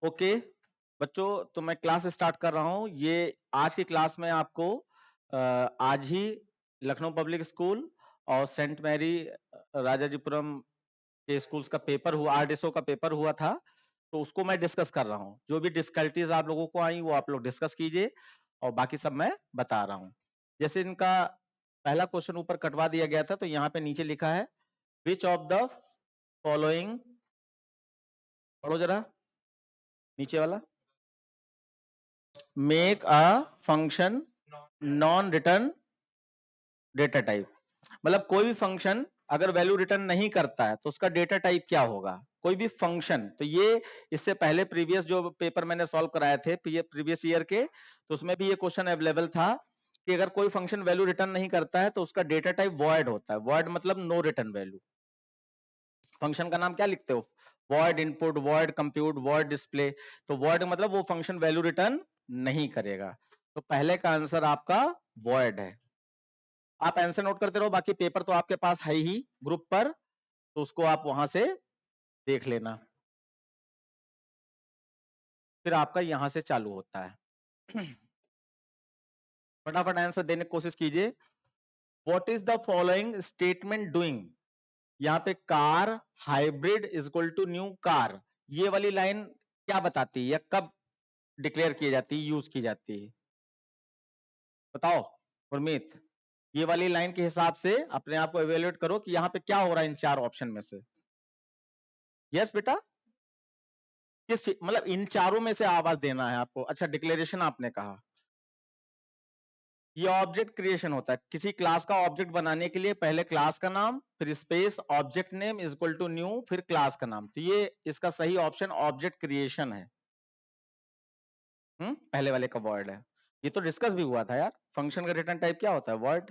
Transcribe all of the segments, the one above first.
Okay बच्चों, तो मैं क्लास स्टार्ट कर रहा हूँ। ये आज की क्लास में आपको आज ही लखनऊ पब्लिक स्कूल और सेंट मैरी राजाजीपुरम के स्कूल्स का पेपर हुआ, आरडीएसओ का पेपर हुआ था, तो उसको मैं डिस्कस कर रहा हूँ। जो भी डिफिकल्टीज आप लोगों को आई वो आप लोग डिस्कस कीजिए और बाकी सब मैं बता रहा हूँ। जैसे इनका पहला क्वेश्चन ऊपर कटवा दिया गया था, तो यहाँ पे नीचे लिखा है विच ऑफ द फॉलोइंग, पढ़ो जरा नीचे वाला, make a function non return data type. मतलब कोई भी फंक्शन अगर वैल्यू रिटर्न नहीं करता है तो उसका डेटा टाइप क्या होगा। कोई भी फंक्शन, तो ये इससे पहले प्रीवियस जो पेपर मैंने सॉल्व कराए थे प्रीवियस ईयर के, तो उसमें भी ये क्वेश्चन अवेलेबल था कि अगर कोई फंक्शन वैल्यू रिटर्न नहीं करता है तो उसका डेटा टाइप वॉइड होता है। वॉइड मतलब नो रिटर्न वैल्यू। फंक्शन का नाम क्या लिखते हो, void input, void compute, void display. तो वॉइड मतलब वो फंक्शन वैल्यू रिटर्न नहीं करेगा। तो पहले का आंसर आपका वॉइड है। आप आंसर नोट करते रहो, बाकी पेपर तो आपके पास है ही ग्रुप पर, तो उसको आप वहां से देख लेना। फिर आपका यहां से चालू होता है। फटाफट आंसर देने की कोशिश कीजिए। What is the following statement doing. यहाँ पे car hybrid is equal to new car, ये वाली लाइन क्या बताती है या कब डिक्लेयर की जाती है, यूज की जाती है, बताओ गुरमीत। ये वाली लाइन के हिसाब से अपने आप को एवेल्युएट करो कि यहाँ पे क्या हो रहा है इन चार ऑप्शन में से। यस बेटा, किस मतलब इन चारों में से आवाज देना है आपको। अच्छा, डिक्लेरेशन आपने कहा, ये ऑब्जेक्ट क्रिएशन होता है। किसी क्लास का ऑब्जेक्ट बनाने के लिए पहले क्लास का नाम, फिर space object name is equal to new, फिर क्लास का नाम। तो ये इसका सही ऑप्शन ऑब्जेक्ट क्रिएशन है। पहले वाले का वर्ड है। ये तो डिस्कस भी हुआ था यार, फंक्शन का रिटर्न टाइप क्या होता है, वर्ड।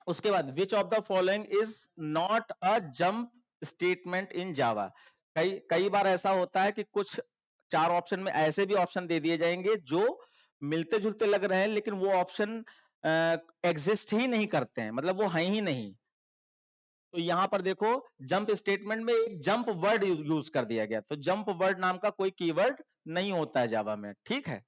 उसके बाद which of the following is not a jump statement in Java. कई कई बार ऐसा होता है कि कुछ चार ऑप्शन में ऐसे भी ऑप्शन दे दिए जाएंगे जो मिलते जुलते लग रहे हैं, लेकिन वो ऑप्शन एग्जिस्ट ही नहीं करते हैं, मतलब वो है ही नहीं। तो यहां पर देखो, जंप स्टेटमेंट में एक जंप वर्ड यूज कर दिया गया, तो जंप वर्ड नाम का कोई कीवर्ड नहीं होता है जावा में, ठीक है।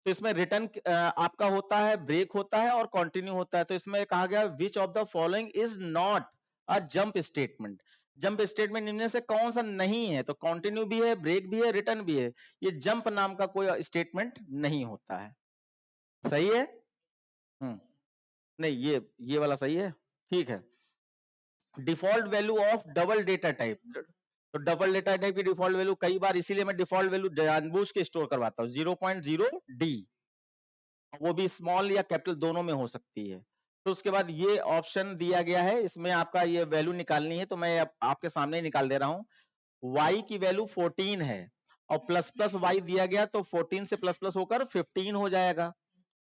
तो इसमें रिटर्न आपका होता है, ब्रेक होता है और कंटिन्यू होता है। तो इसमें कहा गया विच of the following is not a jump statement. Jump statement इनमें से कौन सा नहीं है, तो कंटिन्यू भी है, ब्रेक भी है, रिटर्न भी है। ये जंप नाम का कोई स्टेटमेंट नहीं होता है। सही है। हम्म नहीं, ये वाला सही है, ठीक है। Default value of double data type, तो डबल डेटा टाइप की डिफॉल्ट वैल्यू, कई बार इसीलिए मैं डिफॉल्ट वैल्यू जानबूझ के स्टोर करवाता हूँ 0.0 डी, वो भी स्मॉल या कैपिटल दोनों में हो सकती है। तो उसके बाद ये ऑप्शन दिया गया है, इसमें आपका ये वैल्यू निकालनी है, तो मैं आपके सामने ही निकाल दे रहा हूं। y की वैल्यू 14 है और प्लस प्लस y दिया गया, तो 14 से प्लस प्लस होकर 15 हो जाएगा।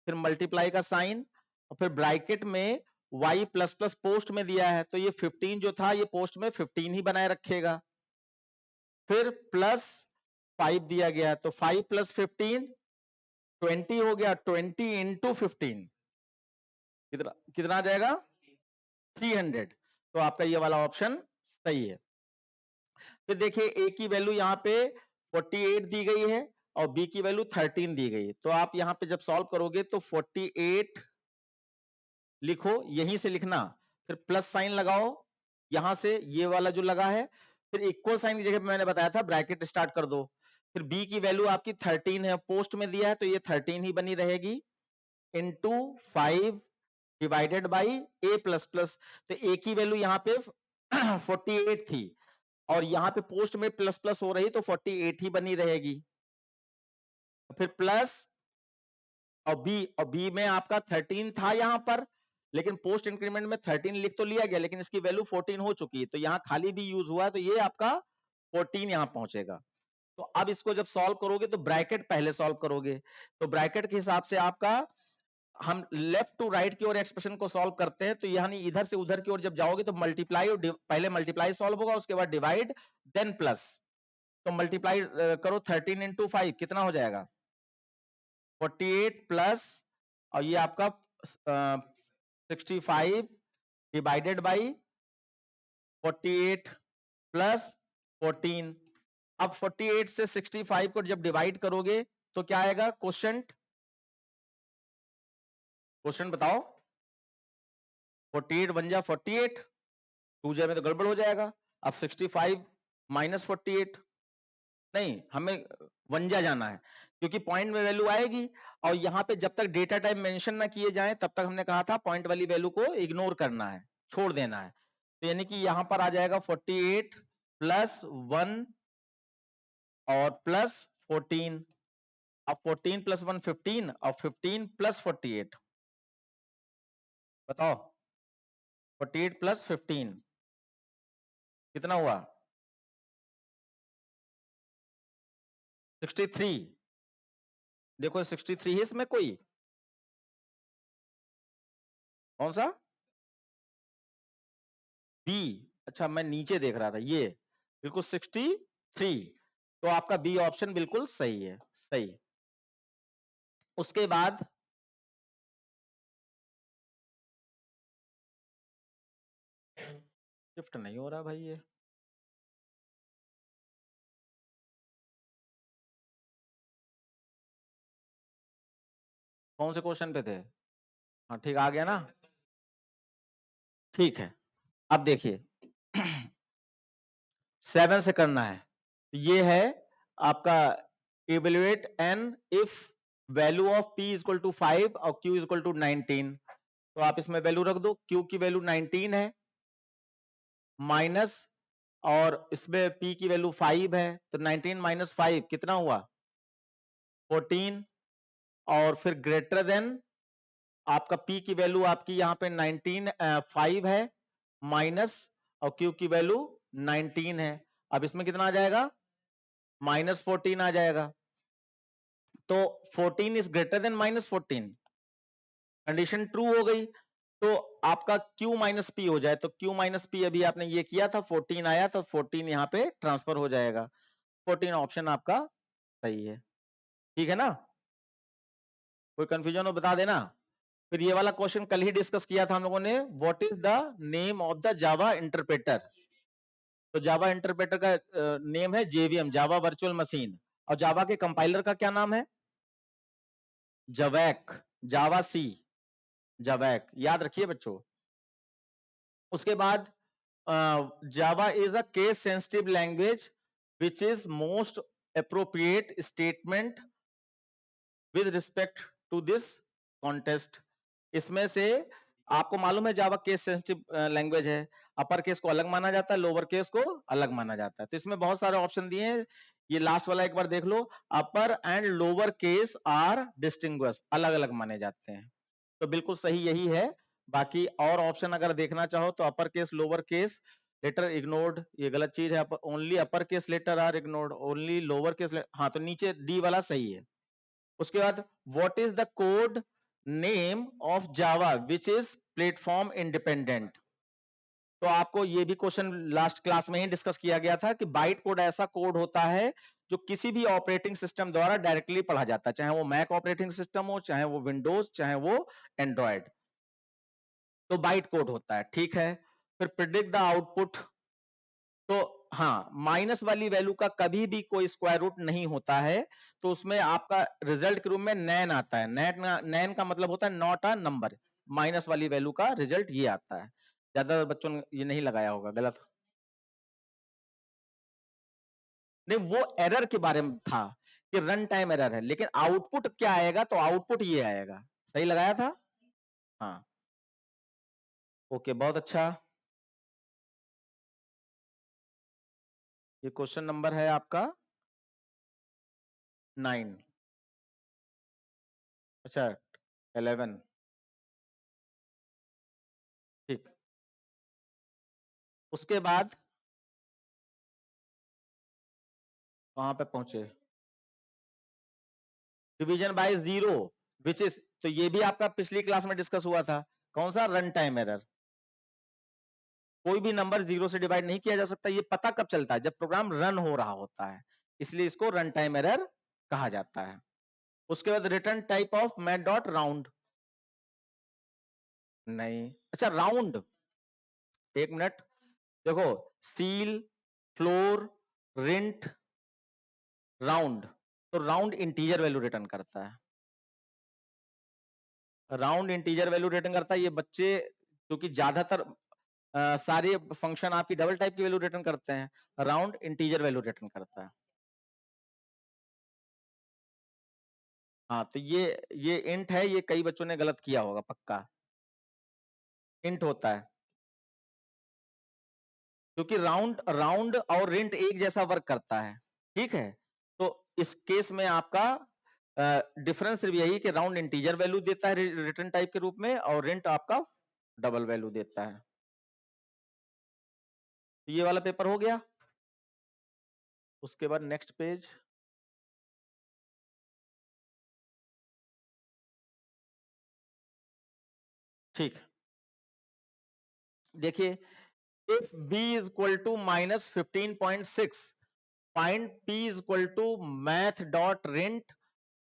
फिर मल्टीप्लाई का साइन और फिर ब्रैकेट में y प्लस प्लस पोस्ट में दिया है, तो ये 15 जो था ये पोस्ट में 15 ही बनाए रखेगा। फिर प्लस 5 दिया गया, तो 5 प्लस 15 20 हो गया, 20 इंटू 15 कितना कितना आ जाएगा, 300। तो आपका ये वाला ऑप्शन सही है। फिर देखिए a की वैल्यू यहाँ पे 48 दी गई है और b की वैल्यू 13 दी गई है। तो आप यहाँ पे जब सॉल्व करोगे तो 48 लिखो, यहीं से लिखना, फिर प्लस साइन लगाओ यहां से, ये वाला जो लगा है, फिर इक्वल साइन की जगह पे मैंने बताया था ब्रैकेट स्टार्ट कर दो। फिर b की वैल्यू आपकी 13 है, पोस्ट में दिया है तो ये 13 ही बनी रहेगी, into 5 divided by a plus plus. तो a की वैल्यू यहाँ पे 48 थी और यहाँ पे पोस्ट में प्लस प्लस हो रही, तो 48 ही बनी रहेगी। फिर प्लस और बी में आपका 13 था यहाँ पर, लेकिन पोस्ट इंक्रीमेंट में 13 लिख तो लिया गया, लेकिन इसकी वैल्यू 14 हो चुकी है, तो यहाँ खाली भी यूज हुआ है, तो ये आपका 14 यहाँ पहुंचेगा। तो अब इसको जब सॉल्व करोगे तो ब्रैकेट पहले सॉल्व करोगे, तो ब्रैकेट के हिसाब से आपका, हम लेफ्ट टू राइट की ओर एक्सप्रेशन को सॉल्व करते हैं, तो यानी इधर से उधर की ओर जब जाओगे तो मल्टीप्लाई, पहले मल्टीप्लाई सॉल्व होगा, उसके बाद डिवाइड, देन प्लस। तो मल्टीप्लाई करो 13 इंटू 5 कितना हो जाएगा, 48 प्लस, और ये आपका 65 डिवाइडेड बाई 48 प्लस 14, अब 48 से 65 को जब डिवाइड करोगे तो क्या आएगा? क्वेश्चन बताओ। 48 बन जा 48, 2 जे में तो गड़बड़ हो जाएगा। अब 65 माइनस 48, नहीं हमें वंजा जाना है क्योंकि पॉइंट में वैल्यू आएगी, और यहां पे जब तक डेटा टाइप मेंशन ना किए जाए तब तक हमने कहा था पॉइंट वाली वैल्यू को इग्नोर करना है, छोड़ देना है। तो यानी कि यहां पर आ जाएगा 48 प्लस 1 और प्लस 14। अब 14 प्लस 1 15 और 15 प्लस 48, बताओ 48 प्लस 15 कितना हुआ? 63। देखो 63 है इसमें कोई, कौन सा? बी। अच्छा मैं नीचे देख रहा था, ये बिल्कुल 63, तो आपका बी ऑप्शन बिल्कुल सही है, सही। उसके बाद शिफ्ट नहीं हो रहा भाई ये, कौन से क्वेश्चन पे थे? हाँ ठीक आ गया ना, ठीक है। अब देखिए 7 से करना है। ये है आपका evaluate an if value of p equal to 5 और q इक्वल टू 19। तो आप इसमें वैल्यू रख दो, q की वैल्यू 19 है, माइनस, और इसमें p की वैल्यू 5 है, तो 19 माइनस 5 कितना हुआ? 14। और फिर ग्रेटर देन, आपका p की वैल्यू आपकी यहाँ पे 19 5 है, माइनस, और q की वैल्यू 19 है। अब इसमें कितना आ जाएगा? माइनस 14 आ जाएगा। तो 14 is greater than minus 14, condition true हो गई। तो आपका q माइनस पी हो जाए, तो q माइनस पी अभी आपने ये किया था, 14 आया, तो 14 यहाँ पे ट्रांसफर हो जाएगा। 14 ऑप्शन आपका सही है, ठीक है ना? कोई कंफ्यूजन हो बता देना। फिर ये वाला क्वेश्चन कल ही डिस्कस किया था हम लोगों ने, what is the name of the Java interpreter. तो जावा इंटरप्रेटर का नेम है जेवीएम, जावा वर्चुअल मशीन, और जावा के कंपाइलर का क्या नाम है? जवैक, जावा सी, जवैक, याद रखिए बच्चों। उसके बाद Java is a case sensitive language which is most appropriate statement with respect to this contest. इसमें से आपको मालूम है जावा केस सेंसिटिव लैंग्वेज है, अपर केस को अलग माना जाता है, लोअर केस को अलग माना जाता है। तो इसमें बहुत सारे ऑप्शन दिए हैं, ये लास्ट वाला एक बार देख लो, upper and lower case are distinguish, अलग अलग माने जाते हैं। तो बिल्कुल सही यही है। बाकी और ऑप्शन अगर देखना चाहो तो upper case, lower case letter ignored, ये गलत चीज है। Only upper case letter are ignored, only lower case, हाँ तो नीचे डी वाला सही है। उसके बाद what is the code name of Java which is platform independent. तो आपको ये भी क्वेश्चन लास्ट क्लास में ही डिस्कस किया गया था कि बाइट कोड ऐसा कोड होता है जो किसी भी ऑपरेटिंग सिस्टम द्वारा डायरेक्टली पढ़ा जाता है, चाहे वो मैक ऑपरेटिंग सिस्टम हो, चाहे वो विंडोज, चाहे वो एंड्रॉयड, तो बाइट कोड होता है, ठीक है। फिर प्रिडिक्ट द आउटपुट, तो हाँ माइनस वाली वैल्यू का कभी भी कोई स्क्वायर रूट नहीं होता है, तो उसमें आपका रिजल्ट के रूप में नैन आता है। नैन का मतलब होता है नॉट अ नंबर, माइनस वाली वैल्यू का रिजल्ट ये आता है। ज्यादा बच्चों ने ये नहीं लगाया होगा, गलत नहीं, वो एरर के बारे में था कि रन टाइम एरर है, लेकिन आउटपुट क्या आएगा, तो आउटपुट ये आएगा, सही लगाया था। हाँ ओके, बहुत अच्छा। ये क्वेश्चन नंबर है आपका 9, अच्छा 11, ठीक। उसके बाद वहां पे पहुंचे, division by zero which is, तो ये भी आपका पिछली क्लास में डिस्कस हुआ था, कौन सा? Run time error. कोई भी नंबर जीरो से डिवाइड नहीं किया जा सकता, ये पता कब चलता है? जब प्रोग्राम रन हो रहा होता है, इसलिए इसको रन टाइम एरर कहा जाता है। उसके बाद return type of math dot round, नहीं, अच्छा राउंड, एक मिनट, देखो सील, फ्लोर, रिंट, राउंड, तो राउंड इंटीजर वैल्यू रिटर्न करता है, राउंड इंटीजर वैल्यू रिटर्न करता है। ये बच्चे क्योंकि ज्यादातर सारे फंक्शन आपकी डबल टाइप की वैल्यू रिटर्न करते हैं, राउंड इंटीजर वैल्यू रिटर्न करता है। हाँ, तो ये इंट है, ये कई बच्चों ने गलत किया होगा पक्का, इंट होता है क्योंकि राउंड राउंड और रिंट एक जैसा वर्क करता है, ठीक है। तो इस केस में आपका डिफरेंस सिर्फ यही कि राउंड इंटीजर वैल्यू देता है रिटर्न टाइप के रूप में, और रिंट आपका डबल वैल्यू देता है। तो ये वाला पेपर हो गया। उसके बाद नेक्स्ट पेज, ठीक, देखिए, if b is equal to -15.6, find p is equal to math dot rint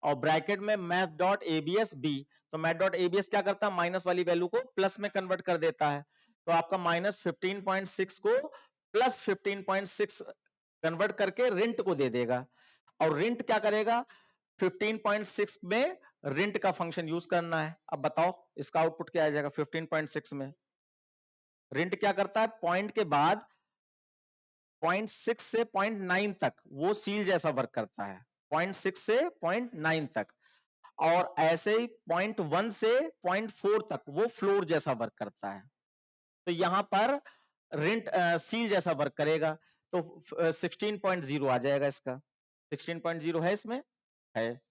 और ब्रैकेट में मैथ डॉट एबीएस बी। तो मैथ डॉट एबीएस क्या करता है, माइनस वाली वैल्यू को प्लस में कन्वर्ट कर देता है। तो आपका -15.6 को +15.6 कन्वर्ट करके रिंट को दे देगा, और रिंट क्या करेगा, 15.6 में रिंट का फंक्शन यूज करना है। अब बताओ इसका आउटपुट क्या आ जाएगा 15.6 में। रिंट क्या करता है, पॉइंट के बाद 0.6 से 0.9 तक वो सील जैसा वर्क करता है, 0.6 से 0.9 तक, और ऐसे ही 0.1 से 0.4 तक वो फ्लोर जैसा वर्क करता है। तो यहां पर रिंट सील जैसा वर्क करेगा, तो 16.0 आ जाएगा इसका, 16.0 है इसमें, है।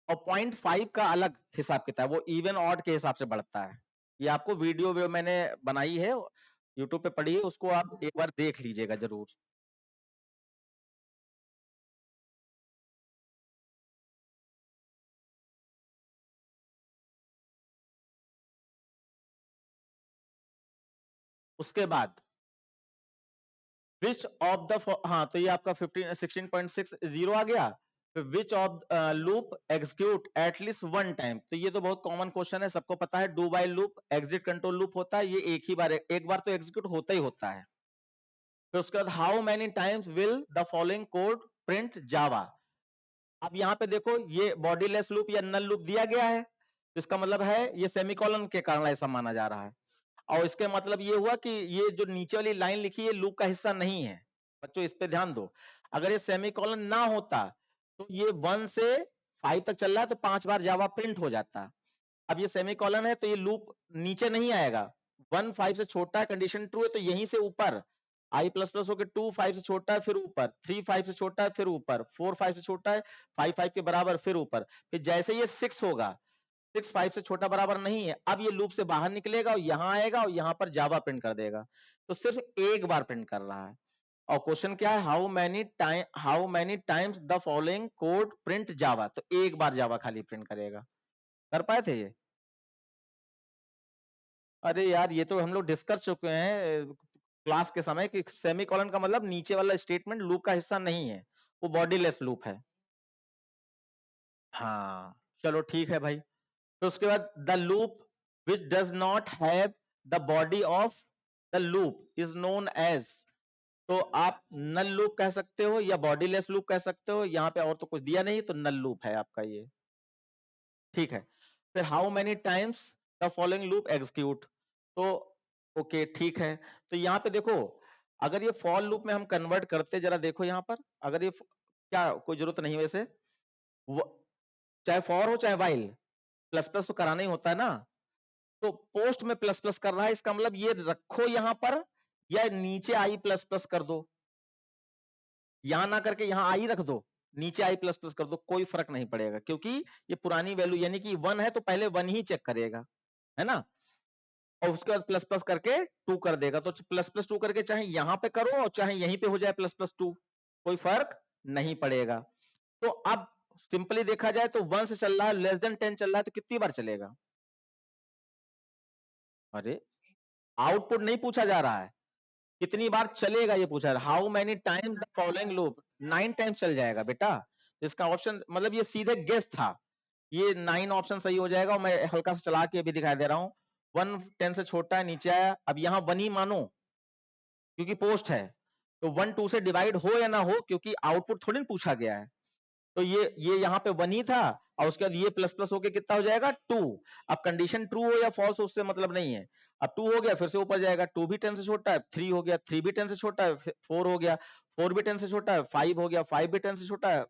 और 0.5 का अलग हिसाब किताब, वो इवन ऑड के हिसाब से बढ़ता है। ये आपको वीडियो मैंने बनाई है, यूट्यूब पे पड़ी है, उसको आप एक बार देख लीजिएगा जरूर। उसके बाद विच ऑफ द, हाँ, तो ये आपका 16.60 आ गया। Which of loop execute at least one time, तो ये तो बहुत कॉमन क्वेश्चन है, सबको पता है, do while loop exit control loop होता है, ये एक बार तो एग्जीक्यूट होता ही होता है। फिर उसके बाद how many times will the following code print Java. अब यहाँ पे देखो ये बॉडीलेस लूप या नल लूप दिया गया है, इसका मतलब है ये सेमीकोलन के कारण ऐसा माना जा रहा है, और इसके मतलब ये हुआ कि ये जो नीचे वाली लाइन लिखी है लूप का हिस्सा नहीं है। बच्चों इस पे ध्यान दो, अगर ये सेमीकोलन ना होता तो ये 1 से 5 तक चल रहा है तो 5 बार जावा प्रिंट हो जाता। अब ये सेमीकोलन है तो ये लूप नीचे नहीं आएगा, 1 5 से छोटा है, कंडीशन ट्रू है, तो यहीं से ऊपर i प्लस प्लस होकर 2 5 से छोटा है फिर ऊपर, 3 5 से छोटा है फिर ऊपर, 4 5 से छोटा है, 5 5 के बराबर फिर ऊपर, फिर जैसे ये 6 होगा, 6 5 से छोटा बराबर नहीं है, अब ये लूप से बाहर निकलेगा और यहाँ आएगा और यहाँ पर जावा प्रिंट कर देगा। तो सिर्फ एक बार प्रिंट कर रहा है। और क्वेश्चन क्या है, how many times the following code print Java, तो एक बार जावा खाली प्रिंट करेगा। कर पाए थे ये? अरे यार ये तो हम लोग डिस्कस चुके हैं क्लास के समय कि सेमीकोलन का मतलब नीचे वाला स्टेटमेंट लूप का हिस्सा नहीं है, वो बॉडीलेस लूप है। हाँ चलो ठीक है भाई। तो उसके बाद the loop which does not have the body of the loop is known as, तो आप नल लूप कह सकते हो या बॉडीलेस लूप कह सकते हो, यहाँ पे और तो कुछ दिया नहीं, तो नल लूप है आपका ये, ठीक है। फिर how many times the following loop execute, तो ओके ठीक है। तो यहाँ पे देखो अगर ये फॉर लूप में हम कन्वर्ट करते, जरा देखो यहाँ पर, अगर ये क्या कोई जरूरत नहीं वैसे, चाहे फॉर हो चाहे वाइल, प्लस प्लस तो कराना ही होता है ना, तो पोस्ट में प्लस प्लस कर रहा है, इसका मतलब ये रखो यहां पर या नीचे आई प्लस प्लस कर दो, यहां ना करके यहां आई रख दो, नीचे आई प्लस प्लस कर दो, कोई फर्क नहीं पड़ेगा, क्योंकि ये पुरानी वैल्यू यानी कि 1 है तो पहले 1 ही चेक करेगा, है ना, और उसके बाद प्लस प्लस करके 2 कर देगा। तो प्लस प्लस 2 करके चाहे यहां पे करो और चाहे यहीं पे हो जाए प्लस प्लस 2, कोई फर्क नहीं पड़ेगा। तो अब सिंपली देखा जाए तो 1 से चल रहा है, लेस देन 10 चल रहा है, तो कितनी बार चलेगा? अरे आउटपुट नहीं पूछा जा रहा है, कितनी बार चलेगा ये पूछा है, how many times the following loop, 9 times चल जाएगा बेटा। इसका ऑप्शन मतलब ये सीधे गेस था, ये 9 ऑप्शन सही हो जाएगा, और मैं हल्का सा चला के भी दिखाई दे रहा हूँ। 1 10 से छोटा है नीचे आया, अब यहाँ 1 ही मानो क्योंकि पोस्ट है, तो 1 2 से डिवाइड हो या ना हो, क्योंकि आउटपुट थोड़ी ना पूछा गया है। तो ये यहाँ पे 1 ही था, और उसके बाद ये प्लस प्लस होके कितना हो जाएगा 2। अब कंडीशन ट्रू हो या फॉल्स उससे मतलब नहीं है। अब 2 हो गया, फिर से ऊपर जाएगा, 2 भी 10 से छोटा है, 3 हो गया, 3 भी 10 से छोटा है, 4 हो गया, 4 भी 10 से छोटा है, 5 हो गया, 5 भी 10 से छोटा है,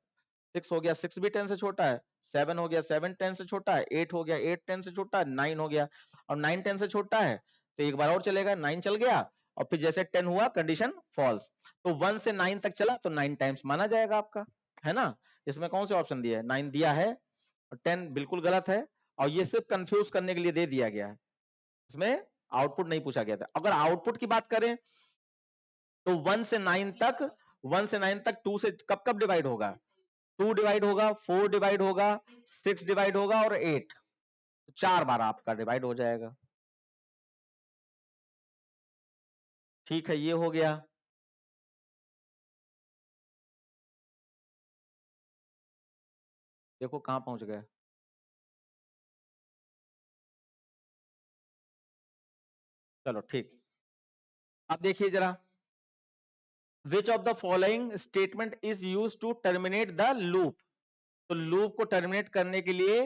6 हो गया, 6 भी 10 से छोटा है, 7 हो गया, 7 10 से छोटा है, 8 हो गया, 8 10 से छोटा है, 9 हो गया, और 9 10 से छोटा है, तो एक बार और चलेगा, 9 चल गया, और फिर जैसे 10 हुआ कंडीशन फॉल्स। तो 1 से 9 तक चला तो 9 टाइम्स माना जाएगा आपका, है ना। इसमें कौन से ऑप्शन दिया है, 9 दिया है, और 10 बिल्कुल गलत है, और ये सिर्फ कंफ्यूज करने के लिए दे दिया गया है, इसमें आउटपुट नहीं पूछा गया था। अगर आउटपुट की बात करें तो 1 से 9 तक, 1 से 9 तक 2 से कब कब डिवाइड होगा, 2 डिवाइड होगा, 4 डिवाइड होगा, 6 डिवाइड होगा, और 8, 4 बार आपका डिवाइड हो जाएगा। ठीक है, ये हो गया। देखो कहां पहुंच गए। चलो ठीक। अब देखिए जरा, which of the following statement is use to terminate the loop. तो लूप को टर्मिनेट करने के लिए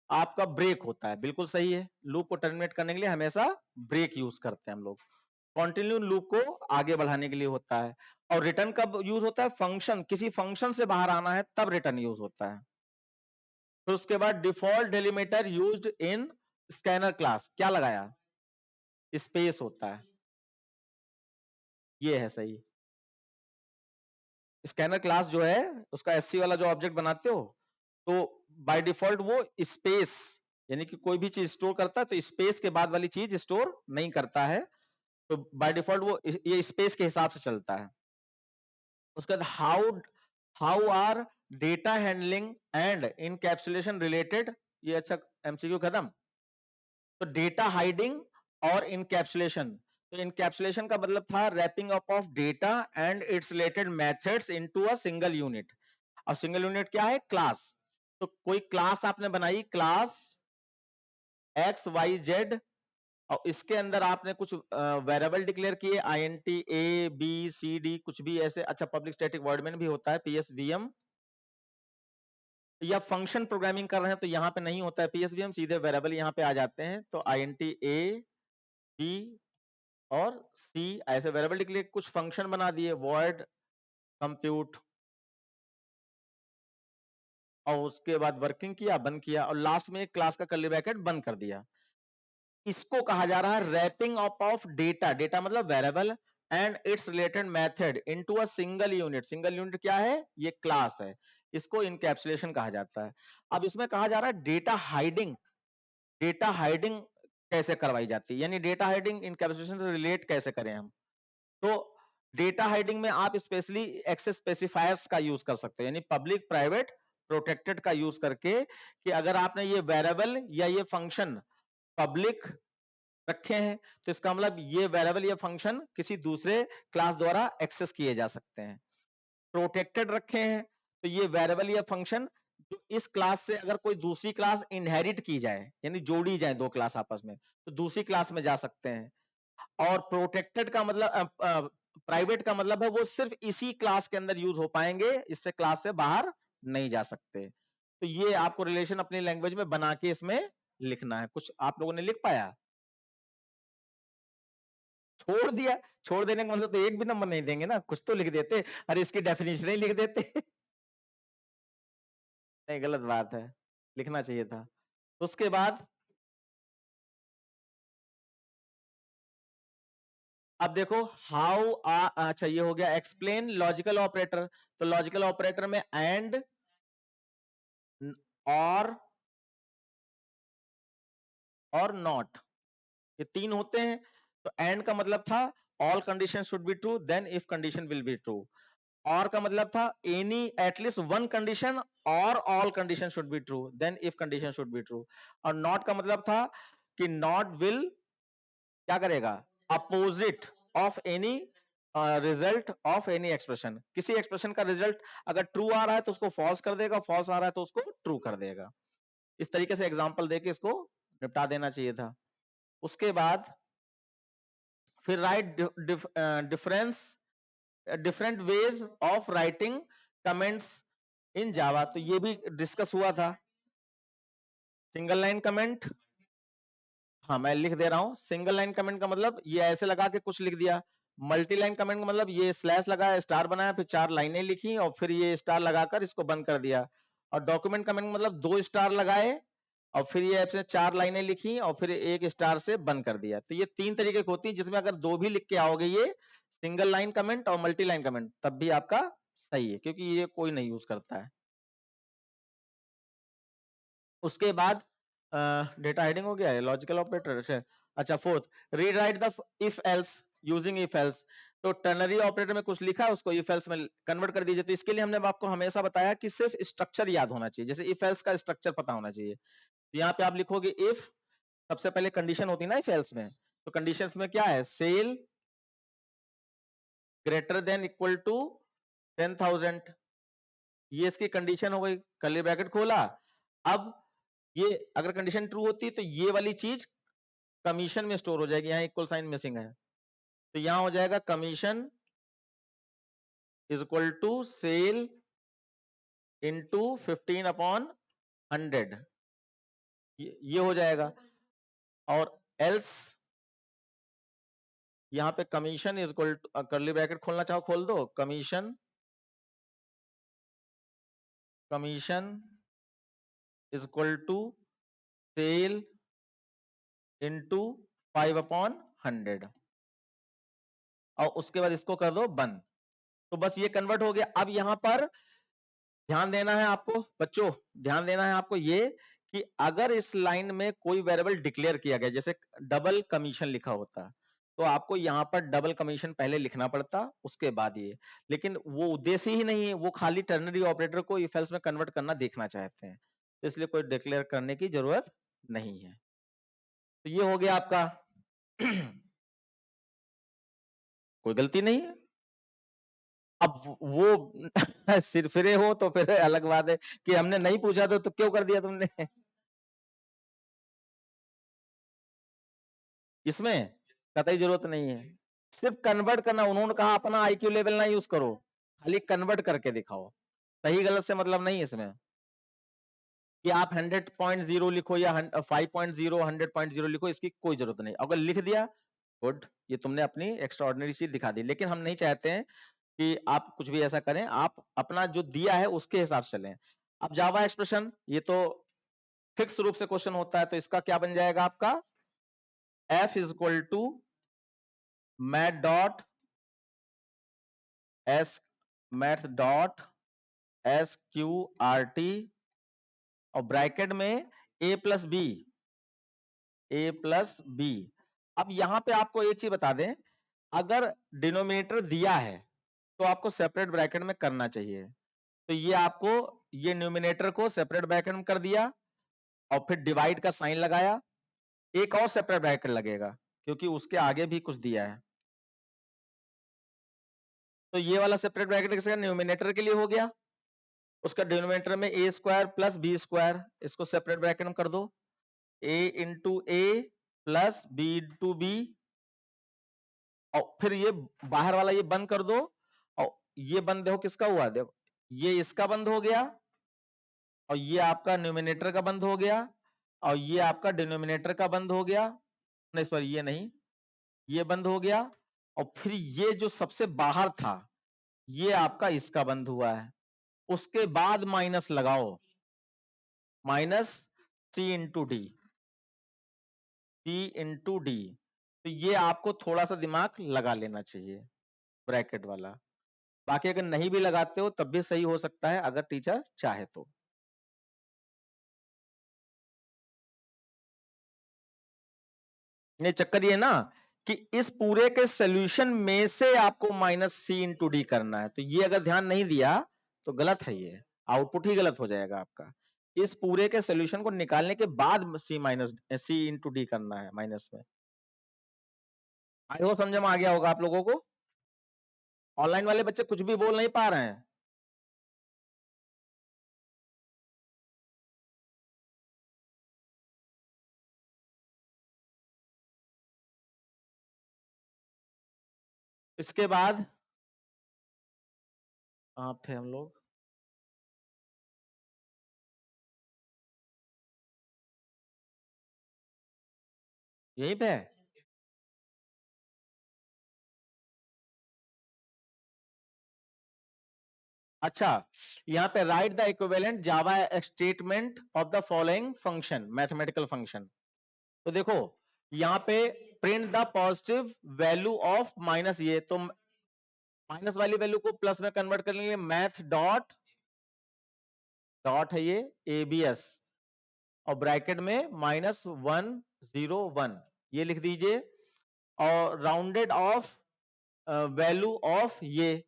आपका ब्रेक होता है, बिल्कुल सही है। लूप को टर्मिनेट करने के लिए हमेशा ब्रेक यूज करते हैं हम लोग। कॉन्टिन्यू लूप को आगे बढ़ाने के लिए होता है। और रिटर्न कब यूज होता है, फंक्शन, किसी फंक्शन से बाहर आना है तब रिटर्न यूज होता है। फिर उसके बाद default delimiter used in scanner class, क्या लगाया, स्पेस होता है, ये है सही। स्कैनर क्लास जो है उसका एससी वाला जो ऑब्जेक्ट बनाते हो, तो बाय डिफॉल्ट वो स्पेस, यानी कि कोई भी चीज स्टोर करता है तो स्पेस के बाद वाली चीज स्टोर नहीं करता है, तो बाय डिफॉल्ट वो ये स्पेस के हिसाब से चलता है। उसके बाद how how are data handling and encapsulation related, ये अच्छा एमसीक्यू खत्म। तो डेटा हाइडिंग और इनकैप्सुलेशन, तो इनकैप्सुलेशन का मतलब था wrapping up of data and its related methods into a single unit. अब सिंगल यूनिट क्या है, क्लास। तो कोई क्लास आपने बनाई, क्लास एक्स वाई जेड, और इसके अंदर आपने कुछ वेरिएबल डिक्लेयर किए, INT A B C D कुछ भी ऐसे, अच्छा पब्लिक स्टैटिक वर्ड में भी होता है PSVM, या फंक्शन प्रोग्रामिंग कर रहे हैं तो यहाँ पे नहीं होता है PSVM, सीधे वेरिएबल यहाँ पे आ जाते हैं, तो INT A B और C ऐसे वेरिएबल डिक्लेयर, कुछ फंक्शन बना दिए, वॉइड कंप्यूट, और उसके बाद वर्किंग किया, बंद किया, और लास्ट में एक क्लास का कर्ली ब्रैकेट बंद कर दिया। इसको कहा जा रहा है wrapping up of data, data मतलब variable and its related method into a single unit. Single unit क्या है, ये क्लास है, इसको इनकैप्सुलेशन कहा जाता है। अब इसमें कहा जा रहा है डेटा हाइडिंग, डेटा हाइडिंग कैसे करवाई जाती है, यानी डेटा हाइडिंग इनकैप्सुलेशन से रिलेट कैसे करें हम। तो डेटा हाइडिंग में आप स्पेशली एक्सेस स्पेसिफायर्स का यूज कर सकते हैं, यानी पब्लिक प्राइवेट प्रोटेक्टेड का यूज करके, कि अगर आपने ये वेरिएबल या ये फंक्शन पब्लिक रखे हैं तो इसका मतलब ये वेरिएबल या फंक्शन किसी दूसरे क्लास द्वारा एक्सेस किए जा सकते हैं। प्रोटेक्टेड रखे हैं तो ये वेरिएबल या फंक्शन जो इस क्लास से अगर कोई दूसरी क्लास इनहेरिट की जाए, यानी जोड़ी जाए दो क्लास आपस में, तो दूसरी क्लास में जा सकते हैं। और प्रोटेक्टेड का मतलब प्राइवेट का मतलब है वो सिर्फ इसी क्लास के अंदर यूज हो पाएंगे, इससे क्लास से बाहर नहीं जा सकते। तो ये आपको रिलेशन अपनी लैंग्वेज में बना के इसमें लिखना है। कुछ आप लोगों ने लिख पाया, छोड़ दिया, छोड़ देने का मतलब तो एक भी नंबर नहीं देंगे ना, कुछ तो लिख देते, अरे इसकी डेफिनेशन ही लिख देते। नहीं, गलत बात है, लिखना चाहिए था। उसके बाद अब देखो हाउ अच्छा ये हो गया एक्सप्लेन लॉजिकल ऑपरेटर। तो लॉजिकल ऑपरेटर में एंड और नॉट, ये तीन होते हैं। तो एंड का मतलब था all condition should be true then if condition will be true. Or का मतलब था any at least one condition or all condition should be true then if condition should be true. और नॉट का मतलब था कि नॉट विल क्या करेगा, opposite of any result of any expression, किसी एक्सप्रेशन का रिजल्ट अगर ट्रू आ रहा है तो उसको फॉल्स कर देगा, फॉल्स आ रहा है तो उसको ट्रू कर देगा। इस तरीके से एग्जांपल देके इसको निपटा देना चाहिए था। उसके बाद फिर write difference different ways of writing comments in Java, तो ये भी डिस्कस हुआ था। सिंगल लाइन कमेंट, हाँ मैं लिख दे रहा हूं। सिंगल लाइन कमेंट का मतलब ये ऐसे लगा के कुछ लिख दिया। मल्टी लाइन कमेंट का मतलब ये स्लैश लगाया, स्टार बनाया, फिर 4 लाइनें लिखी और फिर ये स्टार लगाकर इसको बंद कर दिया। और डॉक्यूमेंट कमेंट मतलब 2 स्टार लगाए और फिर ये ऐसे 4 लाइनें लिखी और फिर एक स्टार से बंद कर दिया। तो ये 3 तरीके की होती है, जिसमें अगर 2 भी लिख के आओगे, ये सिंगल लाइन कमेंट और मल्टी लाइन कमेंट, तब भी आपका सही है, क्योंकि ये कोई नहीं यूज करता है। उसके बाद डेटा हेडिंग हो गया है, लॉजिकल ऑपरेटर। अच्छा, fourth, read write the if else using if else. तो टर्नरी ऑपरेटर में कुछ लिखा है, उसको इफ एल्स में कन्वर्ट कर दीजिए। तो इसके लिए हमने आपको हमेशा बताया कि सिर्फ स्ट्रक्चर याद होना चाहिए, जैसे इफ एल्स का स्ट्रक्चर पता होना चाहिए। तो यहाँ पे आप लिखोगे इफ, सबसे पहले कंडीशन होती है ना इफ एल्स में, तो कंडीशंस में क्या है, sale greater than equal to 10,000, ये इसकी कंडीशन हो गई, कर्ली ब्रैकेट खोला। अब ये अगर कंडीशन ट्रू होती तो ये वाली चीज कमीशन में स्टोर हो जाएगी, यहाँ इक्वल साइन मिसिंग है, तो यहां हो जाएगा commission is equal to sale into 15/100, ये हो जाएगा। और एल्स यहाँ पे commission is equal to, curly bracket खोलना चाहो खोल दो, commission is equal to sale into 5/100, और उसके बाद इसको कर दो बंद। तो बस ये कन्वर्ट हो गया। अब यहां पर ध्यान देना है आपको बच्चों, ध्यान देना है आपको ये कि अगर इस लाइन में कोई वेरिएबल डिक्लेयर किया गया, जैसे डबल कमीशन लिखा होता, तो आपको यहां पर डबल कमीशन पहले लिखना पड़ता, उसके बाद ये। लेकिन वो उद्देश्य ही नहीं है, वो खाली टर्नरी ऑपरेटर को इफ एल्स में कन्वर्ट करना देखना चाहते हैं, तो इसलिए कोई डिक्लेयर करने की जरूरत नहीं है। तो ये हो गया आपका कोई गलती नहीं है। अब वो सिरफिरे हो तो फिर अलग बात है कि हमने नहीं पूछा तो क्यों कर दिया तुमने। इसमें कतई जरूरत नहीं है, सिर्फ कन्वर्ट करना। उन्होंने कहा अपना आईक्यू लेवल ना यूज करो, खाली कन्वर्ट करके दिखाओ, सही गलत से मतलब नहीं है इसमें कि आप 100.0 लिखो या 5.0 100.0 लिखो, इसकी कोई जरूरत नहीं। अगर लिख दिया गुड, ये तुमने अपनी एक्स्ट्रा ऑर्डिनरी चीज दिखा दी, लेकिन हम नहीं चाहते हैं कि आप कुछ भी ऐसा करें, आप अपना जो दिया है उसके हिसाब से चलें। अब जावा एक्सप्रेशन, ये तो फिक्स रूप से क्वेश्चन होता है, तो इसका क्या बन जाएगा आपका, f is equal to math dot SQRT और ब्रैकेट में a+b। अब यहां पे आपको एक चीज बता दें, अगर डिनोमिनेटर दिया है तो आपको सेपरेट ब्रैकेट में करना चाहिए। तो ये आपको, ये न्यूमिनेटर को सेपरेट ब्रैकेट में कर दिया और फिर डिवाइड का साइन लगाया, एक और सेपरेट ब्रैकेट लगेगा क्योंकि उसके आगे भी कुछ दिया है। तो ये वाला सेपरेट ब्रैकेट किसका, न्यूमिनेटर के लिए हो गया। उसका डिनोमिनेटर में a² + b², इसको सेपरेट ब्रैकेट में कर दो, a × a + b × b, और फिर ये बाहर वाला ये बंद कर दो, और ये बंद देखो किसका हुआ, देखो ये इसका बंद हो गया, और ये आपका न्यूमिनेटर का बंद हो गया, और ये आपका डिनोमिनेटर का बंद हो गया, नहीं सॉरी ये नहीं, ये बंद हो गया, और फिर ये जो सबसे बाहर था ये आपका इसका बंद हुआ है। उसके बाद माइनस लगाओ, -c × d, तो ये आपको थोड़ा सा दिमाग लगा लेना चाहिए ब्रैकेट वाला। बाकी अगर नहीं भी लगाते हो तब भी सही हो सकता है अगर टीचर चाहे तो। ये चक्कर ये ना कि इस पूरे के सॉल्यूशन में से आपको -c × d करना है, तो ये अगर ध्यान नहीं दिया तो गलत है, ये आउटपुट ही गलत हो जाएगा आपका। इस पूरे के सॉल्यूशन को निकालने के बाद c × d करना है माइनस में। आई होप समझ में आ गया होगा आप लोगों को। ऑनलाइन वाले बच्चे कुछ भी बोल नहीं पा रहे हैं। इसके बाद आप थे हम लोग, यहीं पे है। अच्छा, यहाँ पे right the equivalent Java statement of the following function, mathematical function. तो देखो यहाँ पे print the positive value of minus, ये तो माइनस वाली वैल्यू को प्लस में कन्वर्ट करने के लिए मैथ डॉट डॉट है ये एबीएस, और ब्रैकेट में -101 ये लिख दीजिए, और राउंडेड ऑफ वैल्यू ऑफ ये,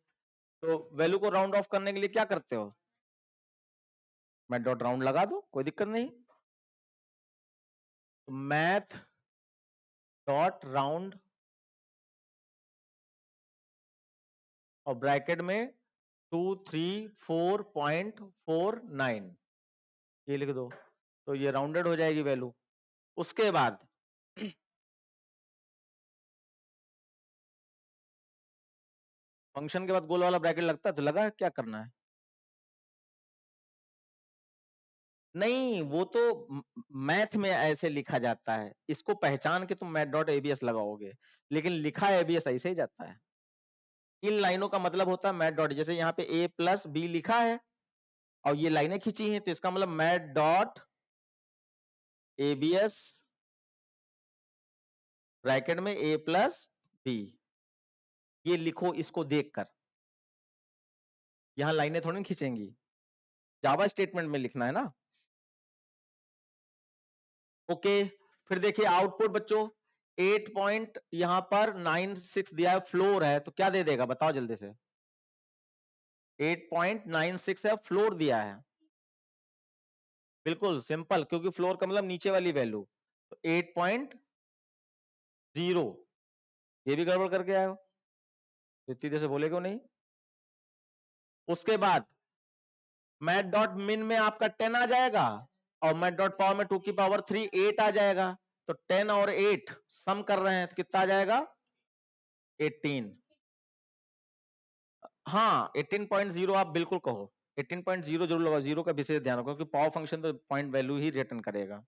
तो वैल्यू को राउंड ऑफ करने के लिए क्या करते हो, मैं डॉट राउंड लगा दो, कोई दिक्कत नहीं। मैथ डॉट राउंड और ब्रैकेट में 234.49 ये लिख दो, तो ये राउंडेड हो जाएगी वैल्यू। उसके बाद फंक्शन के बाद गोल वाला ब्रैकेट लगता है, तो लगा, क्या करना है, नहीं वो तो मैथ में ऐसे लिखा जाता है, इसको पहचान के तुम मैथ डॉट एबीएस लगाओगे, लेकिन लिखा एबीएस ऐसे ही जाता है। इन लाइनों का मतलब होता है मैथ डॉट, जैसे यहाँ पे a प्लस बी लिखा है और ये लाइनें खींची हैं, तो इसका मतलब मैथ डॉट एबीएस ब्रैकेट में a प्लस बी, ये लिखो इसको देखकर, यहां लाइनें थोड़ी खींचेंगी, जावा स्टेटमेंट में लिखना है ना। ओके, फिर देखिए आउटपुट बच्चों 8 पॉइंट यहां पर 96 दिया है, फ्लोर है, तो क्या दे देगा बताओ जल्दी से, 8.96 है, फ्लोर दिया है, बिल्कुल सिंपल, क्योंकि फ्लोर का मतलब नीचे वाली वैल्यू, तो 8.0, ये भी गड़बड़ करके आए हो, इतनी देर से बोले क्यों नहीं। उसके बाद मैथ डॉट मिन में आपका 10 आ जाएगा, और मैथ डॉट पावर में 2 की पावर 3 8 आ जाएगा, तो 10 और 8 सम कर रहे हैं तो कितना आ जाएगा 18। हाँ 18.0 आप बिल्कुल कहो, 18.0 जरूर लगाओ, जीरो का विशेष ध्यान रखो, क्योंकि पावर फंक्शन तो पॉइंट वैल्यू ही रिटर्न करेगा।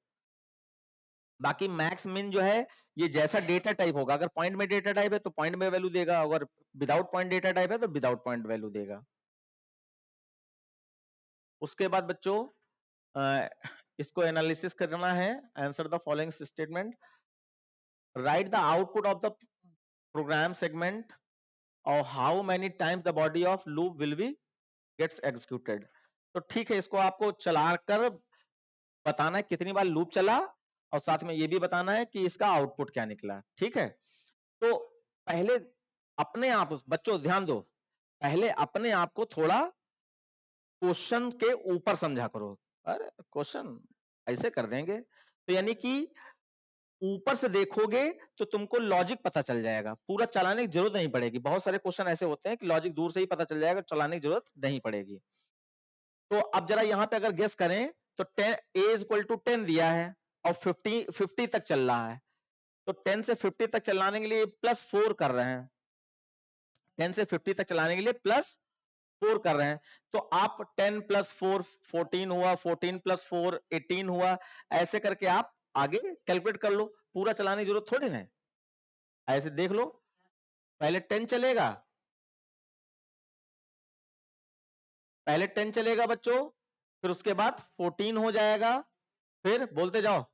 बाकी मैक्स मिन जो है ये जैसा डेटा टाइप होगा, अगर पॉइंट में डेटा टाइप है तो पॉइंट में वैल्यू देगा, अगर विदाउट पॉइंट डेटा टाइप है तो विदाउट पॉइंट वैल्यू देगा। उसके बाद बच्चों इसको एनालिसिस करना है, answer the following statement, write the output of the program segment और how many times the body of loop will be gets executed. तो ठीक है, इसको आपको चलाकर बताना है कितनी बार लूप चला, और साथ में ये भी बताना है कि इसका आउटपुट क्या निकला, ठीक है। तो पहले अपने आप बच्चों ध्यान दो, पहले अपने आप को थोड़ा क्वेश्चन के ऊपर समझा करो, अरे क्वेश्चन ऐसे कर देंगे, तो यानी कि ऊपर से देखोगे तो तुमको लॉजिक पता चल जाएगा, पूरा चलाने की जरूरत नहीं पड़ेगी। बहुत सारे क्वेश्चन ऐसे होते हैं कि लॉजिक दूर से ही पता चल जाएगा, चलाने की जरूरत नहीं पड़ेगी। तो अब जरा यहाँ पे अगर गेस करें तो 10 a इक्वल टू 10 दिया है और 50 तक चल रहा है, तो 10 से 50 तक चलाने के लिए +4 कर रहे हैं, 10 से 50 तक चलाने के लिए +4 कर रहे हैं, तो आप 10 + 4 14 हुआ, 14 + 4 18 हुआ, ऐसे करके आप आगे कैलकुलेट कर लो, पूरा चलाने की जरूरत थोड़ी ना है। ऐसे देख लो, पहले 10 चलेगा, पहले 10 चलेगा बच्चों, फिर उसके बाद 14 हो जाएगा, फिर बोलते जाओ,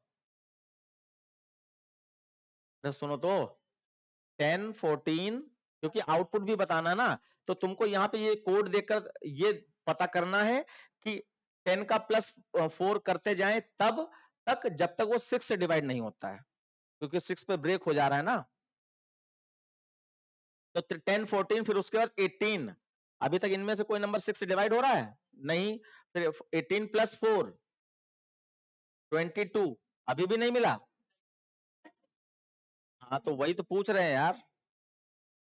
सुनो तो 10 14, क्योंकि आउटपुट भी बताना ना, तो तुमको यहाँ पे ये कोड देखकर ये पता करना है कि 10 का +4 करते जाएं तब तक जब तक वो 6 से डिवाइड नहीं होता है, क्योंकि 6 पे ब्रेक हो जा रहा है ना। तो 10 14 फिर उसके बाद 18, अभी तक इनमें से कोई नंबर 6 से डिवाइड हो रहा है नहीं, फिर 18 + 4 22, अभी भी नहीं मिला। हाँ तो वही तो पूछ रहे हैं यार।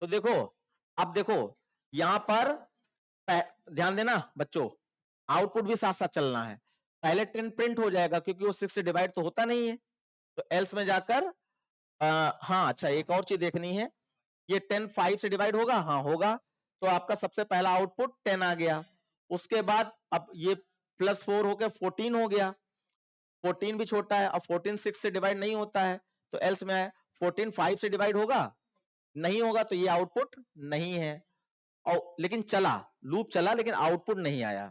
तो देखो, अब देखो यहां पर ध्यान देना बच्चों, आउटपुट भी साथ साथ चलना है, पहले 10 प्रिंट हो जाएगा क्योंकि वो 6 से डिवाइड तो होता नहीं है, तो एल्स में जाकर हाँ अच्छा एक और चीज देखनी है, ये 10 5 से डिवाइड होगा, हाँ होगा, तो आपका सबसे पहला आउटपुट 10 आ गया। उसके बाद अब ये +4 होकर 14 हो गया, 14 भी छोटा है। अब 14 6 से डिवाइड नहीं होता है, तो एल्स में है 14 5 से डिवाइड होगा, नहीं होगा, तो ये आउटपुट नहीं है। और लेकिन चला, लूप चला लेकिन आउटपुट नहीं आया।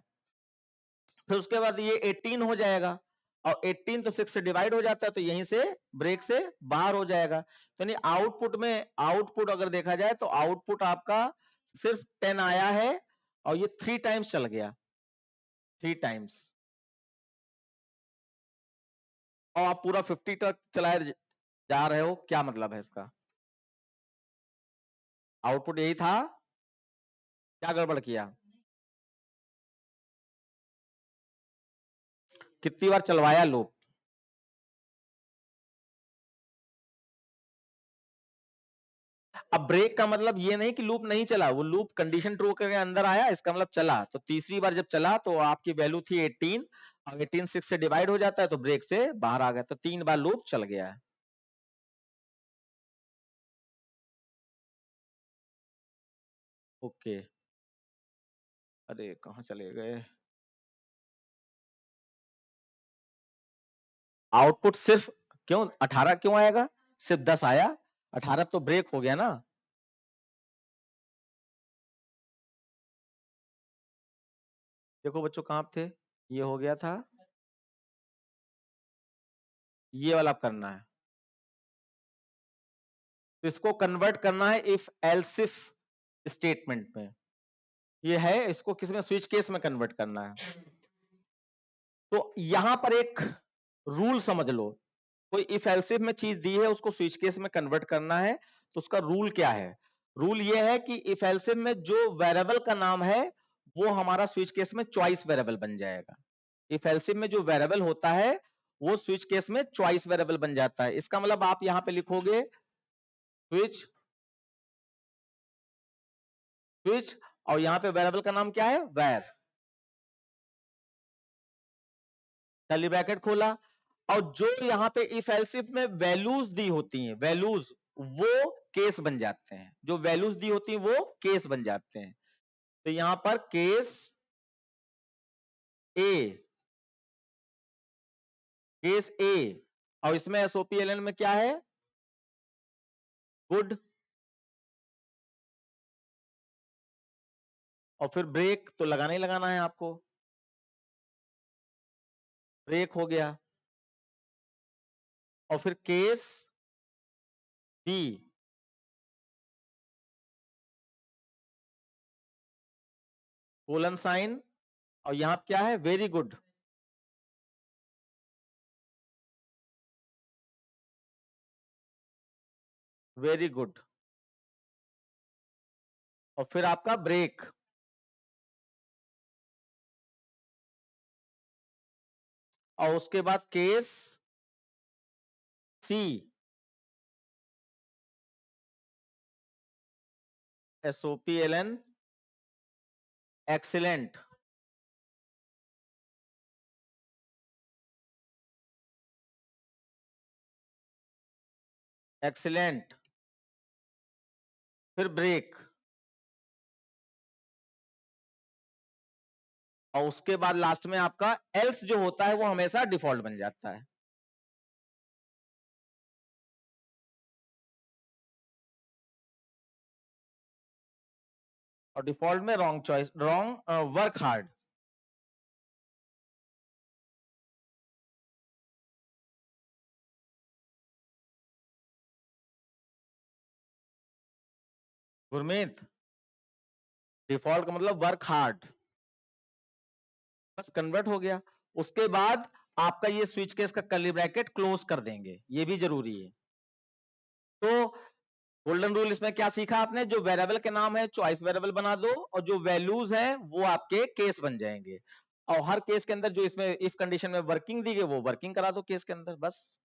फिर उसके बाद ये 18 हो जाएगा, और 18 तो 6 से डिवाइड हो जाता है, तो यहीं से ब्रेक से बाहर हो जाएगा। तो यानी आउटपुट में, आउटपुट अगर देखा जाए तो आउटपुट आपका सिर्फ 10 आया है, और ये 3 टाइम्स चल गया, 3 टाइम्स, और आप पूरा 50 तक चलाए जा रहे हो। क्या मतलब है इसका? आउटपुट यही था, क्या गड़बड़ किया? कितनी बार चलवाया लूप? अब ब्रेक का मतलब ये नहीं कि लूप नहीं चला, वो लूप कंडीशन ट्रू के अंदर आया, इसका मतलब चला। तो तीसरी बार जब चला तो आपकी वैल्यू थी 18, अब 18 6 से डिवाइड हो जाता है, तो ब्रेक से बाहर आ गया, तो 3 बार लूप चल गया है। ओके, अरे कहाँ चले गए? आउटपुट सिर्फ क्यों 18 क्यों आएगा? सिर्फ 10 आया, 18 तो ब्रेक हो गया ना। देखो बच्चों कहाँ थे, ये हो गया था, ये वाला करना है, तो इसको कन्वर्ट करना है इफ एल्सिफ स्टेटमेंट में। ये है, इसको किस में, स्विच केस में कन्वर्ट करना है। तो यहां पर एक रूल समझ लो, कोई इफ एल्सिफ में चीज दी है, उसको स्विच केस में कन्वर्ट करना है, तो उसका रूल क्या है? रूल ये है कि इफ एल्सिफ में जो वेरिएबल का नाम है वो हमारा स्विच केस में चॉइस वेरिएबल बन जाएगा। इफ एल्सिफ में जो वेरिएबल होता है वो स्विच केस में चॉइस वेरिएबल बन जाता है। इसका मतलब आप यहां पे लिखोगे स्विच, स्विच, और यहां पे वेरिएबल का नाम क्या है, वैर, कर्ली ब्रैकेट खोला, और जो यहाँ पे इफ एल्सिफ में वैल्यूज दी होती हैं, वैल्यूज, वो केस बन जाते हैं, जो वैल्यूज दी होती हैं वो केस बन जाते हैं। तो यहां पर केस ए, केस ए, और इसमें एसओपीएलएन में क्या है, गुड, और फिर ब्रेक तो लगाना ही लगाना है आपको, ब्रेक हो गया, और फिर केस बी, कोलन साइन, और यहां क्या है, वेरी गुड, वेरी गुड, और फिर आपका ब्रेक, और उसके बाद केस सी, एसओपीएलएन एक्सीलेंट, एक्सीलेंट, फिर ब्रेक, और उसके बाद लास्ट में आपका एल्स जो होता है वो हमेशा डिफॉल्ट बन जाता है। और डिफॉल्ट में wrong choice, wrong, work hard. Gurmeet, default का मतलब वर्क हार्ड, बस कन्वर्ट हो गया। उसके बाद आपका ये स्विच केस का कर्ली ब्रैकेट क्लोज कर देंगे, ये भी जरूरी है। तो गोल्डन रूल इसमें क्या सीखा आपने, जो वेरिएबल के नाम है चॉइस वेरिएबल बना दो, और जो वैल्यूज हैं वो आपके केस बन जाएंगे, और हर केस के अंदर जो इसमें इफ कंडीशन में वर्किंग दी गई वो वर्किंग करा दो केस के अंदर, बस।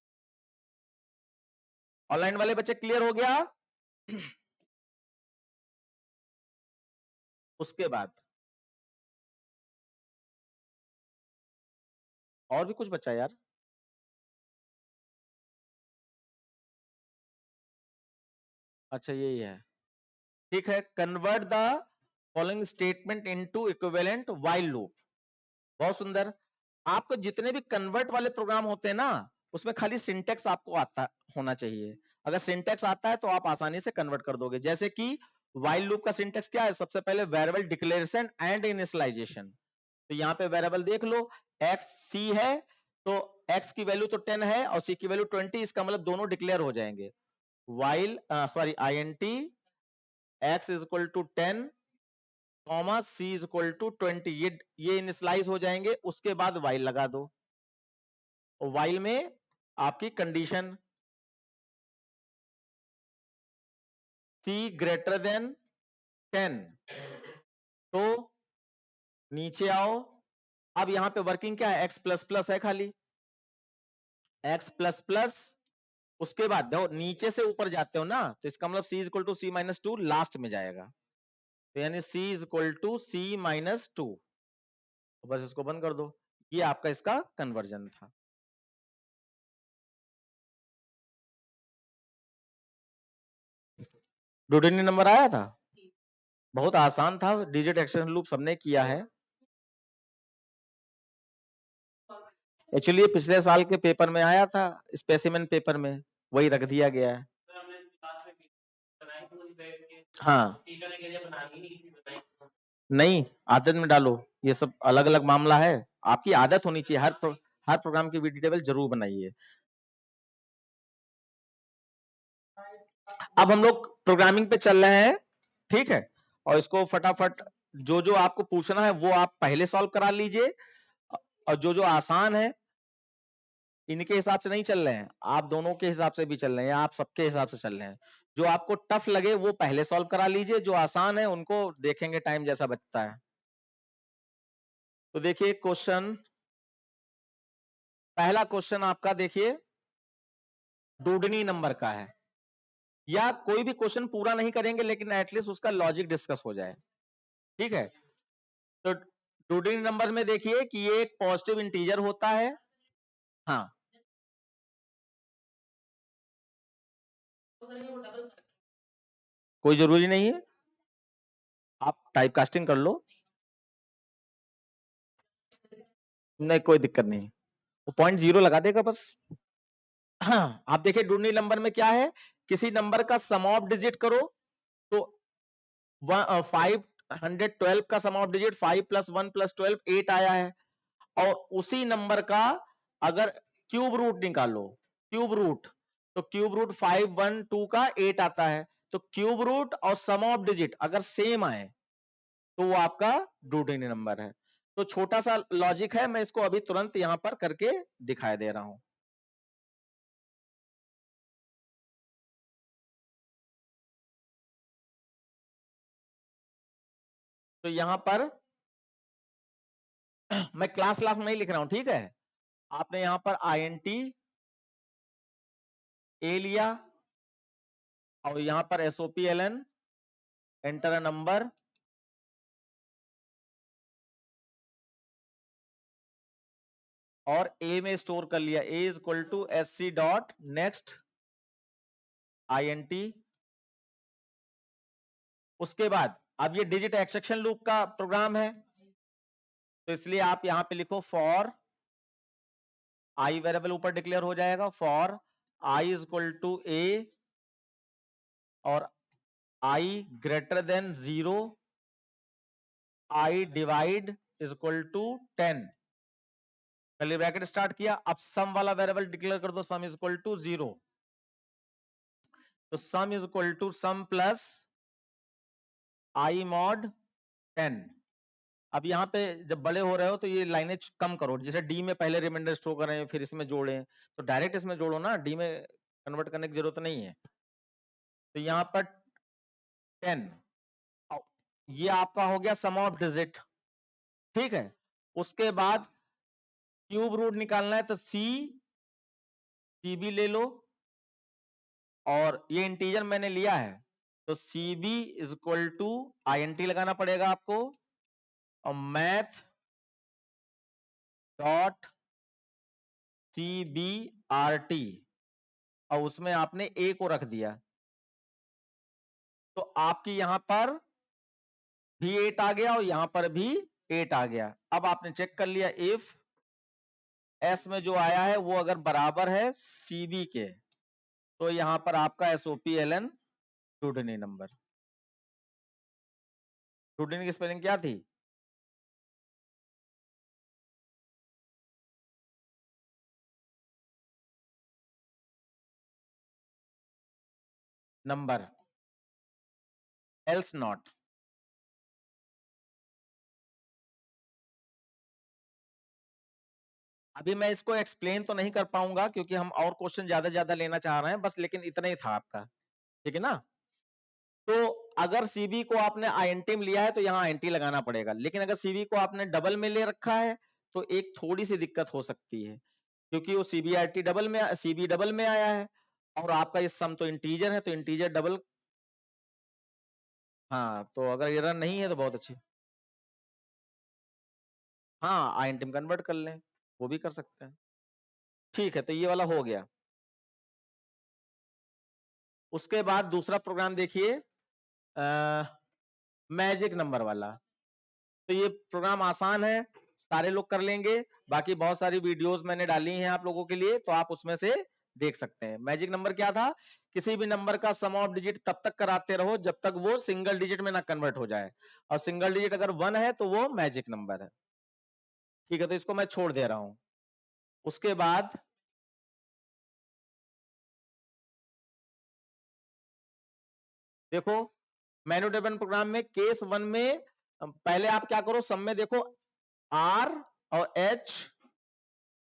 ऑनलाइन वाले बच्चे क्लियर हो गया? उसके बाद और भी कुछ बचा यार? अच्छा यही है, ठीक है। Convert the following statement into equivalent while loop. बहुत सुंदर। आपको जितने भी कन्वर्ट वाले प्रोग्राम होते हैं ना, उसमें खाली सिंटेक्स आपको आता होना चाहिए। अगर सिंटेक्स आता है तो आप आसानी से कन्वर्ट कर दोगे। जैसे कि व्हाइल लूप का सिंटेक्स क्या है? सबसे पहले वेरिएबल डिक्लेरेशन एंड इनिशियलाइजेशन। तो यहाँ पे वेरिएबल देख लो, एक्स सी है, तो एक्स की वैल्यू तो 10 है और सी की वैल्यू 20, इसका मतलब दोनों डिक्लेयर हो जाएंगे। While sorry INT x is equal to 10 comma C is equal to 20, ये इनिशियलाइज हो जाएंगे। उसके बाद व्हाइल लगा दो। व्हाइल में आपकी कंडीशन c ग्रेटर देन 10, तो नीचे आओ। अब यहां पे वर्किंग क्या है? x प्लस प्लस है खाली, x प्लस प्लस। उसके बाद देखो नीचे से ऊपर जाते हो ना, तो इसका मतलब c is equal to C minus two last में जाएगा, तो यानी c is equal to C minus two. बस इसको बंद कर दो। ये आपका इसका कन्वर्जन था। डुडेनी नंबर आया था, बहुत आसान था। डिजिट एक्सटेंशन लूप सबने किया है। एक्चुअली ये पिछले साल के पेपर में आया था, स्पेसिमेन पेपर में, वही रख दिया गया है। हाँ नहीं, आदत में डालो, ये सब अलग अलग मामला है। आपकी आदत होनी चाहिए, हर प्रोग्राम की वीडियो टेबल जरूर बनाइए। अब हम लोग प्रोग्रामिंग पे चल रहे हैं, ठीक है, और इसको फटाफट जो जो आपको पूछना है वो आप पहले सॉल्व करा लीजिए, और जो जो आसान है इनके हिसाब से नहीं चल रहे हैं, आप दोनों के हिसाब से भी चल रहे हैं, आप सबके हिसाब से चल रहे हैं। जो आपको टफ लगे वो पहले सॉल्व करा लीजिए, जो आसान है उनको देखेंगे टाइम जैसा बचता है। तो देखिए क्वेश्चन, पहला क्वेश्चन आपका देखिए डूडनी नंबर का है, या कोई भी क्वेश्चन पूरा नहीं करेंगे लेकिन एटलीस्ट उसका लॉजिक डिस्कस हो जाए, ठीक है। तो डूडनी नंबर में देखिए कि ये एक पॉजिटिव इंटीजर होता है। हाँ, कोई जरूरी नहीं है, आप टाइप कास्टिंग कर लो, नहीं कोई दिक्कत नहीं, वो 0.0 लगा देगा बस। हाँ, आप देखिए डूडनी नंबर में क्या है, किसी नंबर का सम ऑफ डिजिट करो, तो 512 का सम ऑफ डिजिट 5 प्लस 1 प्लस 12 8 आया है, और उसी नंबर का अगर क्यूब रूट निकालो, क्यूब रूट, तो क्यूब रूट 512 का 8 आता है, तो क्यूब रूट और सम ऑफ डिजिट अगर सेम आए तो वो आपका डूडनी नंबर है। तो छोटा सा लॉजिक है, मैं इसको अभी तुरंत यहां पर करके दिखाई दे रहा हूं। तो यहां पर मैं क्लास नहीं लिख रहा हूं, ठीक है। आपने यहां पर INT ए लिया, और यहां पर SOPLN, एंटर अ नंबर, और ए में स्टोर कर लिया, a is equal to SC dot next INT। उसके बाद अब ये डिजिट एक्सेक्शन लूप का प्रोग्राम है, तो इसलिए आप यहां पे लिखो फॉर आई, वेरिएबल ऊपर डिक्लेयर हो जाएगा, for i is equal to a और i greater than 0, i divide is equal to 10, पहले ब्रैकेट स्टार्ट किया। अब सम वाला वेरिएबल डिक्लेयर कर दो, सम इज इक्वल टू 0, तो sum is equal to sum plus I mod 10। अब यहाँ पे जब बड़े हो रहे हो तो ये लाइनें कम करो, जैसे डी में पहले रिमाइंडर स्टोर करें फिर इसमें जोड़ें, तो डायरेक्ट इसमें जोड़ो ना, डी में कन्वर्ट करने की जरूरत नहीं है। तो यहाँ पर 10, ये आपका हो गया सम ऑफ डिजिट, ठीक है। उसके बाद क्यूब रूट निकालना है, तो सी बी ले लो, और ये इंटीजर मैंने लिया है, तो C B is equal to INT लगाना पड़ेगा आपको, और मैथ डॉट CBRT, और उसमें आपने ए को रख दिया, तो आपकी यहां पर भी 8 आ गया और यहां पर भी 8 आ गया। अब आपने चेक कर लिया, इफ एस में जो आया है वो अगर बराबर है सीबी के, तो यहां पर आपका एसओपी एलएन टूडनी नंबर। टूडनी की स्पेलिंग क्या थी? Number, else not. अभी मैं इसको एक्सप्लेन तो नहीं कर पाऊंगा क्योंकि हम और क्वेश्चन ज्यादा लेना चाह रहे हैं बस, लेकिन इतना ही था आपका, ठीक है ना। तो अगर सीबी को आपने आईएनटी में लिया है तो यहाँ आईएनटी लगाना पड़ेगा, लेकिन अगर सीबी को आपने डबल में ले रखा है तो एक थोड़ी सी दिक्कत हो सकती है, क्योंकि वो सीबीआरटी डबल में, सीबी डबल में आया है और आपका इस सम तो इंटीजर है, तो इंटीजर डबल। हाँ, तो अगर एरर नहीं है तो बहुत अच्छी। हाँ, आईएनटी में कन्वर्ट कर लें, वो भी कर सकते हैं। ठीक है, तो ये वाला हो गया। उसके बाद दूसरा प्रोग्राम देखिए, मैजिक नंबर वाला। तो ये प्रोग्राम आसान है, सारे लोग कर लेंगे। बाकी बहुत सारी वीडियोस मैंने डाली हैं आप लोगों के लिए, तो आप उसमें से देख सकते हैं। मैजिक नंबर क्या था? किसी भी नंबर का सम ऑफ डिजिट तब तक कराते रहो जब तक वो सिंगल डिजिट में ना कन्वर्ट हो जाए, और सिंगल डिजिट अगर 1 है तो वो मैजिक नंबर है। ठीक है, तो इसको मैं छोड़ दे रहा हूं। उसके बाद देखो, मैन्यू ड्रिवन प्रोग्राम में केस 1 में पहले आप क्या करो, सम में देखो आर और एच,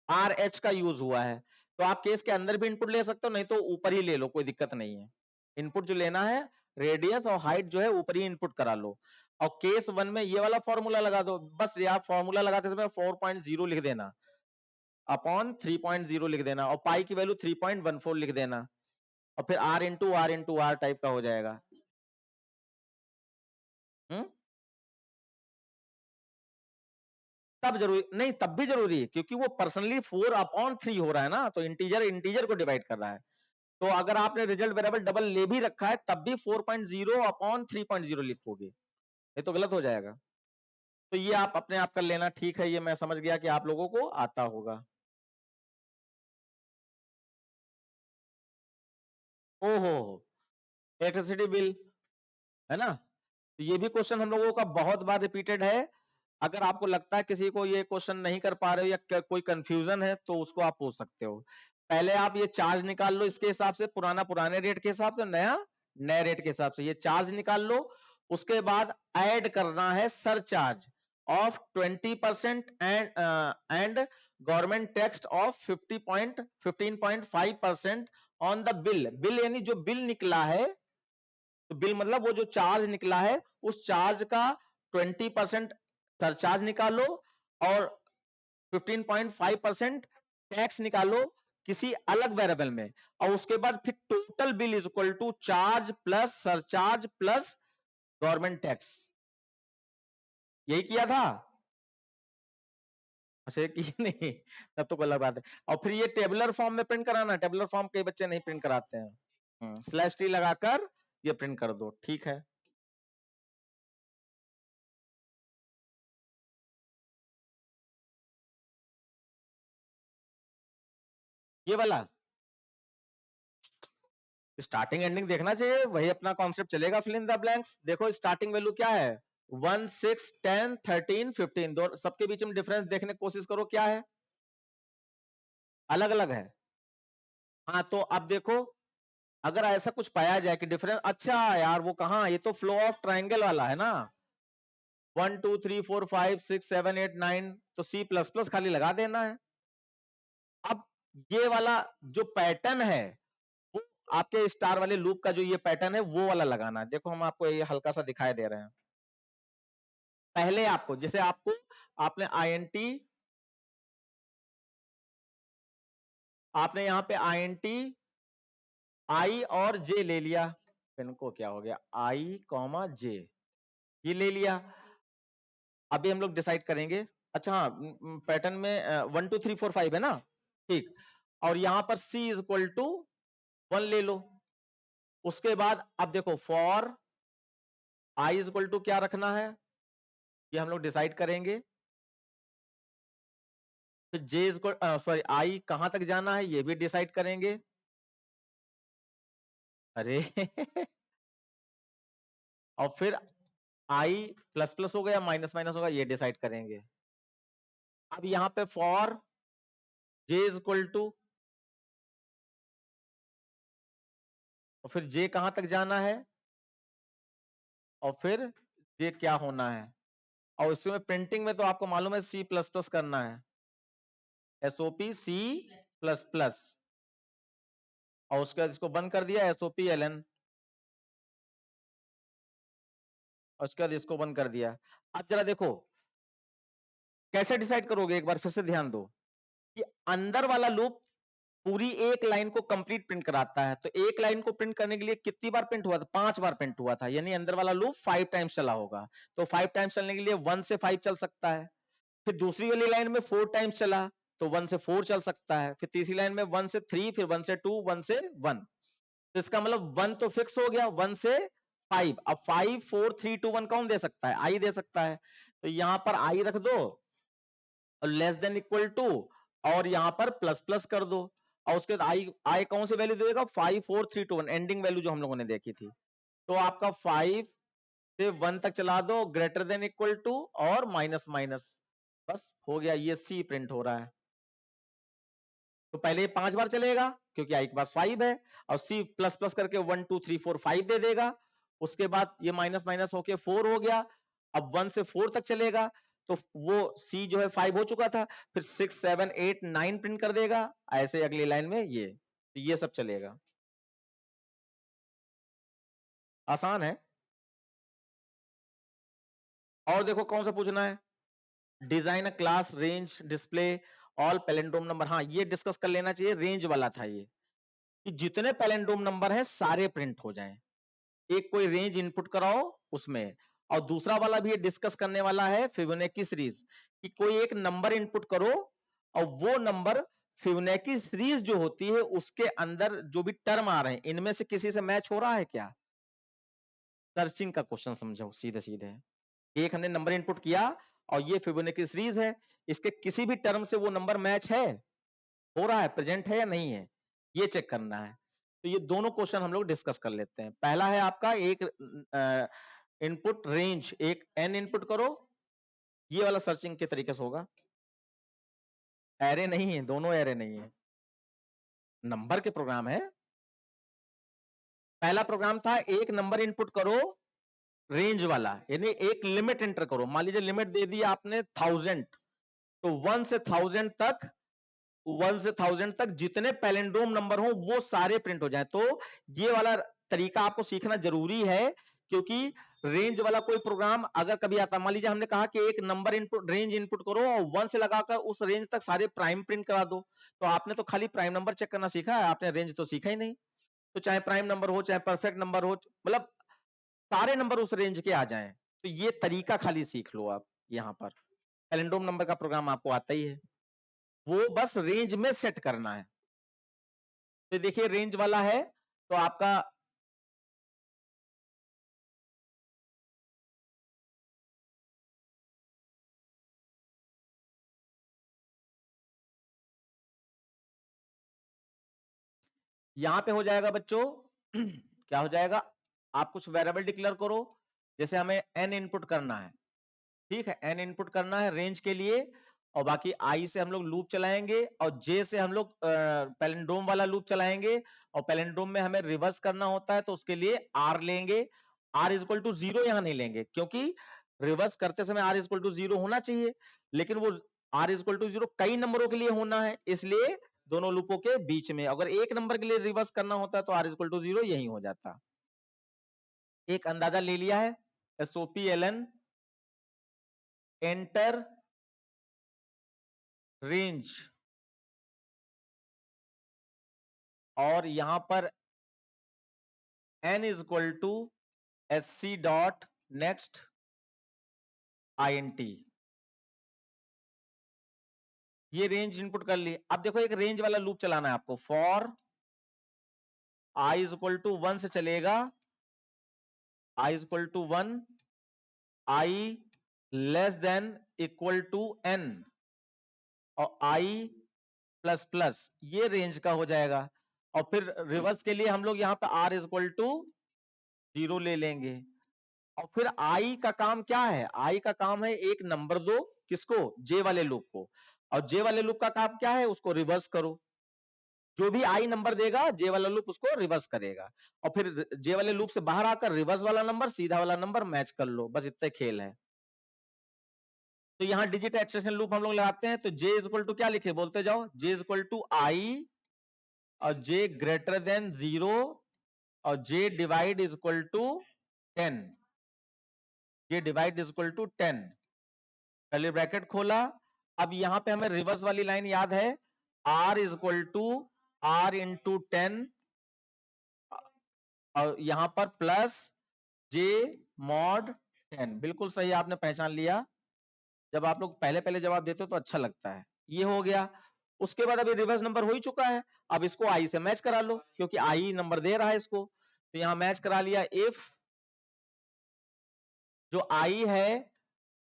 आर एच का यूज हुआ है, तो आप केस के अंदर भी इनपुट ले सकते हो, नहीं तो ऊपर ही ले लो, कोई दिक्कत नहीं है। इनपुट जो लेना है, रेडियस और हाइट जो है ऊपर ही इनपुट करा लो, और केस 1 में ये वाला फॉर्मूला लगा दो। बस ये आप फॉर्मूला लगाते समय 4.0 लिख देना, अपॉन 3.0 लिख देना, और पाई की वैल्यू 3.14 लिख देना, और फिर आर इंटू आर टाइप का हो जाएगा। हम्म, तब जरूरी नहीं, तब भी जरूरी है, क्योंकि वो पर्सनली 4/3 हो रहा है ना, तो इंटीजर इंटीजर को डिवाइड कर रहा है। तो अगर आपने रिजल्ट वेरिएबल डबल ले भी रखा है तब भी 4.0/3.0 लिखोगे, ये तो गलत हो जाएगा। तो ये आप अपने आप कर लेना, ठीक है, ये मैं समझ गया कि आप लोगों को आता होगा। ओहो, इलेक्ट्रिसिटी बिल, है ना। तो ये भी क्वेश्चन हम लोगों का बहुत बार रिपीटेड है। अगर आपको लगता है किसी को ये क्वेश्चन नहीं कर पा रहे हो या कोई कंफ्यूजन है तो उसको आप पूछ सकते हो। पहले आप ये चार्ज निकाल लो, इसके हिसाब से पुराना पुराने रेट के हिसाब से, नया नए रेट के हिसाब से ये चार्ज निकाल लो। उसके बाद ऐड करना है surcharge of 20% and government tax of 15.5% on the bill. Bill यानी जो बिल निकला है, तो बिल मतलब वो जो चार्ज निकला है उस चार्ज का 20% सरचार्ज निकालो, और 15.5% टैक्स निकालो किसी अलग वेरिएबल में, और उसके बाद फिर total bill is equal to charge plus surcharge plus government tax. यही किया था। अच्छा, ये किया नहीं, तब तो कोई अलग बात है। और फिर ये टेबुलर फॉर्म में प्रिंट कराना, टेबुलर फॉर्म कई बच्चे नहीं प्रिंट कराते हैं, स्लैश टी लगाकर ये प्रिंट कर दो, ठीक है। ये वाला स्टार्टिंग एंडिंग देखना चाहिए, वही अपना कॉन्सेप्ट चलेगा, फिल इन द ब्लैंक्स। देखो स्टार्टिंग वैल्यू क्या है, 1 6 10 13 15, दो सबके बीच में डिफरेंस देखने की कोशिश करो, क्या है, अलग अलग है। हाँ, तो अब देखो, अगर ऐसा कुछ पाया जाए कि डिफरेंस, अच्छा यार वो कहाँ, ये तो फ्लो ऑफ ट्राइंगल वाला है ना, 1 2 3 4 5 6 7 8 9, तो सी प्लस प्लस खाली लगा देना है। अब ये वाला जो पैटर्न है, वो आपके स्टार वाले लूप का जो ये पैटर्न है वो वाला लगाना है। देखो हम आपको ये हल्का सा दिखाई दे रहे हैं। पहले आपको, जैसे आपको, आपने आईएनटी, आपने यहाँ पे आईएनटी आई और जे ले लिया, इनको क्या हो गया, आई कॉमा जे, ये ले लिया। अभी हम लोग डिसाइड करेंगे, अच्छा हाँ, पैटर्न में 1 2 3 4 5 है ना, ठीक। और यहाँ पर c इज इक्वल टू 1 ले लो। उसके बाद अब देखो, for i is equal to क्या रखना है, ये हम लोग डिसाइड करेंगे। फिर जे इजक्वल सॉरी आई कहां तक जाना है ये भी डिसाइड करेंगे। अरे और फिर आई प्लस प्लस हो गया माइनस माइनस होगा ये डिसाइड करेंगे। अब यहाँ पे for J is equal to, और फिर जे कहां तक जाना है और फिर जे क्या होना है। और इसमें प्रिंटिंग में तो आपको मालूम है सी प्लस प्लस करना है, एसओपी सी प्लस प्लस, और उसके बाद इसको बंद कर दिया एसओपी एलएन, और उसके बाद इसको बंद कर दिया। अब जरा देखो कैसे डिसाइड करोगे, एक बार फिर से ध्यान दो कि अंदर वाला लूप पूरी एक लाइन को कंप्लीट प्रिंट कराता है, तो एक लाइन को प्रिंट करने के लिए कितनी बार प्रिंट हुआ था, 5 बार प्रिंट हुआ था, यानी अंदर वाला लूप 5 टाइम्स चला होगा। तो 5 टाइम्स चलने के लिए 1 से 5 चल सकता है। फिर दूसरी वाली लाइन में 4 टाइम्स चला तो 1 से 4 चल सकता है। फिर तीसरी लाइन में 1 से 3, फिर 1 से 2, 1 से 1। तो इसका मतलब 1 तो फिक्स हो गया, 1 से 5। अब 5 4 3 2 1 कौन दे सकता है, आई दे सकता है। तो यहां पर आई रख दो और लेस देन इक्वल टू, और यहां पर प्लस प्लस कर दो, और उसके बाद आई आई कौन सी वैल्यू देगा, 5 4 3 2 1 एंडिंग वैल्यू जो हम लोगों ने देखी थी। तो आपका 5 से 1 तक चला दो ग्रेटर देन इक्वल टू और माइनस माइनस, बस हो गया, ये सी प्रिंट हो रहा है। तो पहले ये 5 बार चलेगा क्योंकि आई के पास 5 है, और सी प्लस प्लस करके 1 2 3 4 5 दे देगा। उसके बाद ये माइनस माइनस होके 4 हो गया। अब 1 से 4 तक चलेगा, तो वो सी जो है 5 हो चुका था, फिर 6 7 8 9 प्रिंट कर देगा, ऐसे अगली लाइन में ये सब चलेगा। आसान है। और देखो कौन सा पूछना है, design a class range display all palindrome number, हाँ ये डिस्कस कर लेना चाहिए, रेंज वाला था ये, कि जितने पैलेंड्रोम नंबर हैं सारे प्रिंट हो जाएं। एक कोई रेंज इनपुट कराओ उसमें, और दूसरा वाला भी ये डिस्कस करने वाला है फिबोनाची सीरीज, कि कोई एक नंबर इनपुट करो और वो नंबर फिबोनाची सीरीज जो होती है उसके अंदर जो भी टर्म आ रहे हैं इनमें से किसी से मैच हो रहा है क्या। सर्चिंग का क्वेश्चन समझो सीधे सीधे, एक हमने नंबर इनपुट किया और ये फिबोनाची सीरीज है, इसके किसी भी टर्म से वो नंबर मैच है, हो रहा है, प्रेजेंट है या नहीं है, ये चेक करना है। तो ये दोनों क्वेश्चन हम लोग डिस्कस कर लेते हैं। पहला है आपका एक इनपुट रेंज, एक एन इनपुट करो, ये वाला सर्चिंग के तरीके से होगा। एरे नहीं है, दोनों एरे नहीं है, नंबर के प्रोग्राम है। पहला प्रोग्राम था एक नंबर इनपुट करो रेंज वाला, यानी एक लिमिट एंटर करो, मान लीजिए लिमिट दे दी आपने 1000, तो 1 से 1000 तक, 1 से 1000 तक जितने पैलिंड्रोम नंबर हो वो सारे प्रिंट हो जाए। तो ये वाला तरीका आपको सीखना जरूरी है, क्योंकि रेंज वाला कोई प्रोग्राम अगर कभी आता, मान लीजिए हमने कहा कि एक नंबर इनपुट रेंज इनपुट करो और 1 से लगाकर उस रेंज तक सारे प्राइम प्रिंट करा दो, तो आपने तो खाली प्राइम नंबर चेक करना सीखा है, आपने रेंज तो सीखा ही नहीं। तो चाहे प्राइम नंबर हो चाहे परफेक्ट नंबर हो, मतलब सारे नंबर उस रेंज के आ जाएं, तो ये तरीका खाली सीख लो आप। यहाँ पर पैलिंड्रोम नंबर का प्रोग्राम आपको आता ही है, वो बस रेंज में सेट करना है। तो देखिए रेंज वाला है, तो आपका यहां पे हो जाएगा बच्चों क्या हो जाएगा, आप कुछ वेरिएबल डिक्लेयर करो, जैसे हमें एन इनपुट करना है, ठीक है, एन इनपुट करना है रेंज के लिए, और बाकी आई से हम लोग लूप चलाएंगे और जे से हम लोग पैलिंड्रोम वाला लूप चलाएंगे, और पैलिंड्रोम में हमें रिवर्स करना होता है तो उसके लिए आर लेंगे। आर इज इक्वल टू 0 यहां नहीं लेंगे, क्योंकि रिवर्स करते समय आर इज इक्वल टू 0 होना चाहिए, लेकिन वो आर इज इक्वल टू 0 कई नंबरों के लिए होना है, इसलिए दोनों लूपों के बीच में अगर एक नंबर के लिए रिवर्स करना होता है तो आर इज इक्वल टू 0 यही हो जाता। एक अंदाजा ले लिया है, एसओपी एलएन एंटर रेंज, और यहां पर n is equal to S C dot next INT, ये रेंज इनपुट कर ली। अब देखो एक रेंज वाला लूप चलाना है आपको, for i is equal to 1 से चलेगा, i is equal to 1, i less than equal to n और i प्लस प्लस, ये रेंज का हो जाएगा। और फिर रिवर्स के लिए हम लोग यहाँ पे r इक्वल टू 0 ले लेंगे। और फिर i का काम क्या है, i का काम है एक नंबर दो, किसको, j वाले लूप को। और j वाले लूप का काम क्या है, उसको रिवर्स करो। जो भी i नंबर देगा j वाला लूप उसको रिवर्स करेगा। और फिर j वाले लूप से बाहर आकर रिवर्स वाला नंबर सीधा वाला नंबर मैच कर लो, बस इतना खेल है। तो यहाँ डिजिट एक्सटेंशन लूप हम लोग लगाते हैं, तो j इक्वल टू क्या लिखे, बोलते जाओ, j इक्वल टू i और j ग्रेटर देन 0 और j divide is equal to 10, j divide is equal to 10, curly bracket खोला। अब यहाँ पे हमें रिवर्स वाली लाइन याद है, r is equal to r into 10 और यहाँ पर प्लस j मॉड 10। बिल्कुल सही आपने पहचान लिया, जब आप लोग पहले पहले जवाब देते हो तो अच्छा लगता है। ये हो गया। उसके बाद अभी रिवर्स नंबर हो ही चुका है, अब इसको i से मैच करा लो, क्योंकि i नंबर दे रहा है इसको। तो यहाँ मैच करा लिया, इफ जो i है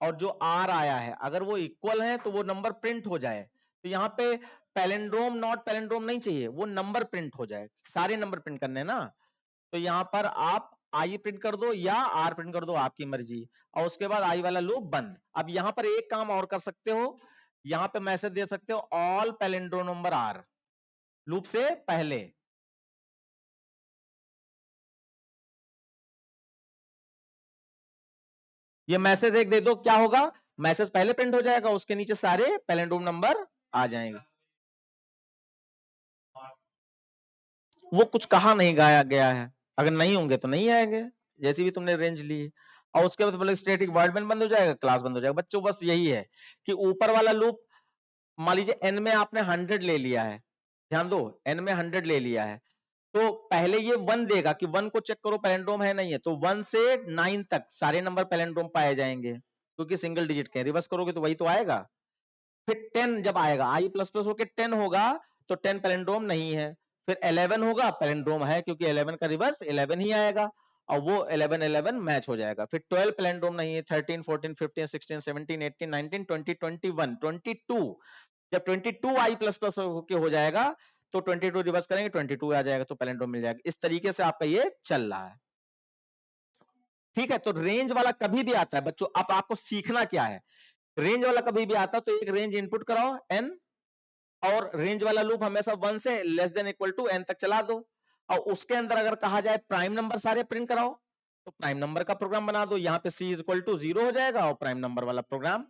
और जो r आया है अगर वो इक्वल है तो वो नंबर प्रिंट हो जाए। तो यहाँ पे पैलिंड्रोम नॉट पैलिंड्रोम नहीं चाहिए, वो नंबर प्रिंट हो जाए, सारे नंबर प्रिंट करने ना। तो यहाँ पर आप आई प्रिंट कर दो या आर प्रिंट कर दो, आपकी मर्जी। और उसके बाद आई वाला लूप बंद। अब यहाँ पर एक काम और कर सकते हो, यहाँ पे मैसेज दे सकते हो all palindrome number are, loop से पहले। ये मैसेज एक दे दो, क्या होगा, मैसेज पहले प्रिंट हो जाएगा, उसके नीचे सारे पैलिंड्रोम नंबर आ जाएंगे। वो कुछ कहा नहीं गाया गया है, अगर नहीं होंगे तो नहीं आएंगे, जैसी भी तुमने रेंज ली। और उसके बाद बोले स्टैटिक वॉइड मेन बंद हो जाएगा, क्लास बंद हो जाएगा। बच्चों बस यही है कि ऊपर वाला लूप, मान लीजिए n में आपने 100 ले लिया है, ध्यान दो n में 100 ले लिया है, तो पहले ये 1 देगा कि 1 को चेक करो पैलिंड्रोम है नहीं है, तो 1 से 9 तक सारे नंबर पैलिंड्रोम पाए जाएंगे, क्योंकि सिंगल डिजिट के। रिवर्स करोगे तो वही तो आएगा। फिर 10 जब आएगा, i प्लस प्लस होके 10 होगा तो 10 पैलिंड्रोम नहीं है। फिर 11 होगा, पैलिंड्रोम है, क्योंकि 11 का रिवर्स 11 ही आएगा और वो 11 11 मैच हो जाएगा। फिर 12 पैलिंड्रोम नहीं है, 13 14 15 16 17 18 19 20 21 22। जब 22 i प्लस प्लस होके हो जाएगा तो 22 रिवर्स करेंगे, 22 आ जाएगा, तो पैलिंड्रोम मिल जाएगा। इस तरीके से आपका ये चल रहा है। ठीक है, तो रेंज वाला कभी भी आता है बच्चों, अब आपको सीखना क्या है, रेंज वाला कभी भी आता है तो एक रेंज इनपुट कराओ n, और रेंज वाला लूप हमेशा 1 से less than equal to n तक चला दो। और उसके अंदर अगर कहा जाए प्राइम नंबर सारे प्रिंट कराओ, तो प्राइम नंबर का प्रोग्राम बना दो, यहाँ पे c इक्वल टू 0 हो जाएगा और प्राइम नंबर वाला प्रोग्राम।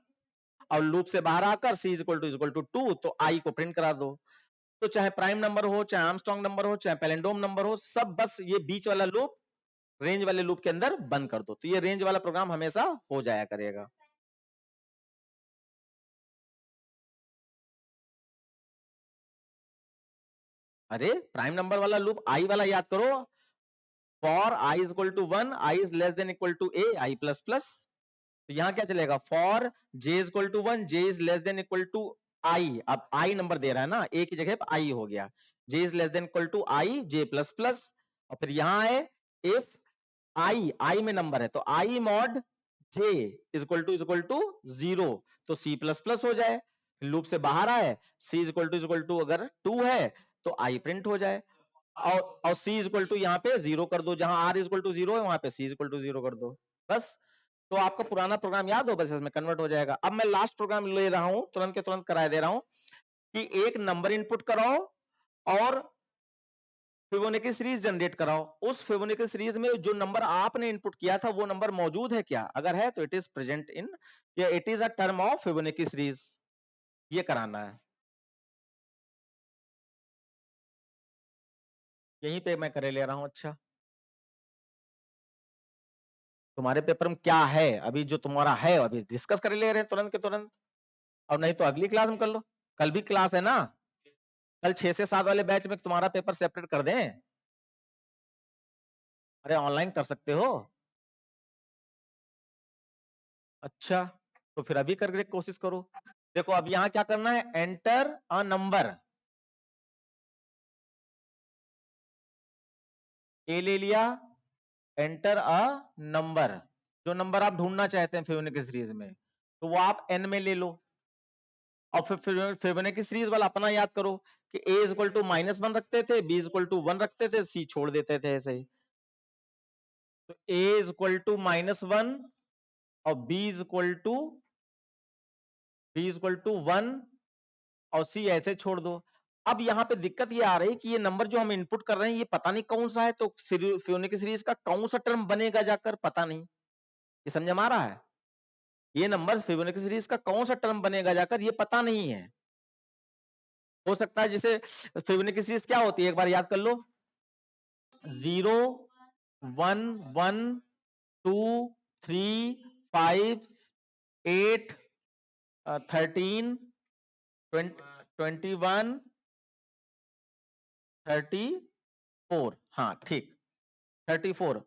और लूप से बाहर आकर c इक्वल टू 2, तो i को प्रिंट करा दो। तो चाहे प्राइम नंबर हो, चाहे आर्मस्ट्रांग नंबर हो, चाहे पैलिंड्रोम नंबर हो, सब बस ये बीच वाला लूप रेंज वाले लूप के अंदर बंद कर दो, तो ये रेंज वाला प्रोग्राम हमेशा हो जाया करेगा। अरे प्राइम नंबर वाला लूप आई वाला याद करो, for i is equal to 1, i is less than equal to a, i plus plus. तो यहाँ क्या चलेगा, for J is equal to 1, j is less than equal to i. अब i number दे रहा है ना, ए की जगह पे आई हो गया, j is less than equal to i, j plus plus. और फिर यहाँ है इफ आई में नंबर है तो आई मॉड जे इक्वल टू 0, तो सी प्लस प्लस हो जाए। लूप से बाहर आए, सी इक्वल टू अगर 2 है तो आई प्रिंट हो जाए। और सी इक्वल टू यहाँ पे 0 कर दो, जहां आर इक्वल टू 0 है वहां पे सी इक्वल टू 0 कर दो, बस। तो आपका पुराना प्रोग्राम याद हो, बस इसमें कन्वर्ट हो जाएगा। अब मैं लास्ट प्रोग्राम ले रहा हूं, तुरंत के तुरंत करा दे रहा हूं कि एक नंबर इनपुट कराओ और फिबोनाची सीरीज जनरेट कराओ। उस फिबोनाची सीरीज में जो नंबर आपने इनपुट किया था वो नंबर मौजूद है क्या, अगर है तो इट इज प्रेजेंट इन, या it is a term of Fibonacci series, ये कराना है। यहीं पे मैं करे ले रहा हूं। अच्छा, तुम्हारे पेपर में क्या है अभी, जो तुम्हारा है अभी डिस्कस कर ले रहे हैं तुरंत के तुरंत, और नहीं तो अगली क्लास में कर लो। कल भी क्लास है ना, कल 6 से 7 वाले बैच में तुम्हारा पेपर सेपरेट कर दें। अरे ऑनलाइन कर सकते हो। अच्छा, तो फिर अभी करके कोशिश करो। देखो अब यहाँ क्या करना है, एंटर अ नंबर, ए ले लिया, एंटर अ नंबर, जो नंबर आप ढूंढना चाहते हैं फिबोनाची सीरीज में। तो वो आप n में ले लो, और फिर फिबोनाची सीरीज वाला अपना याद करो कि a इज इक्वल टू -1 रखते थे, b इज इक्वल टू 1 रखते थे, c छोड़ देते थे ऐसे ही। तो a इज इक्वल टू -1 और b इज इक्वल टू 1 और c ऐसे छोड़ दो। अब यहाँ पे दिक्कत ये आ रही है कि ये नंबर जो हम इनपुट कर रहे हैं ये पता नहीं कौन सा है, तो फिबोनाची सीरीज का कौन सा टर्म बनेगा जाकर, पता नहीं। ये समझ में आ रहा है? ये नंबर फिबोनाची सीरीज का कौन सा टर्म बनेगा जाकर ये पता नहीं है। हो सकता है जैसे फिबोनाची सीरीज क्या होती है एक बार याद कर लो, 0 1 1 2 3 5 8 13 21 34, हाँ ठीक 34।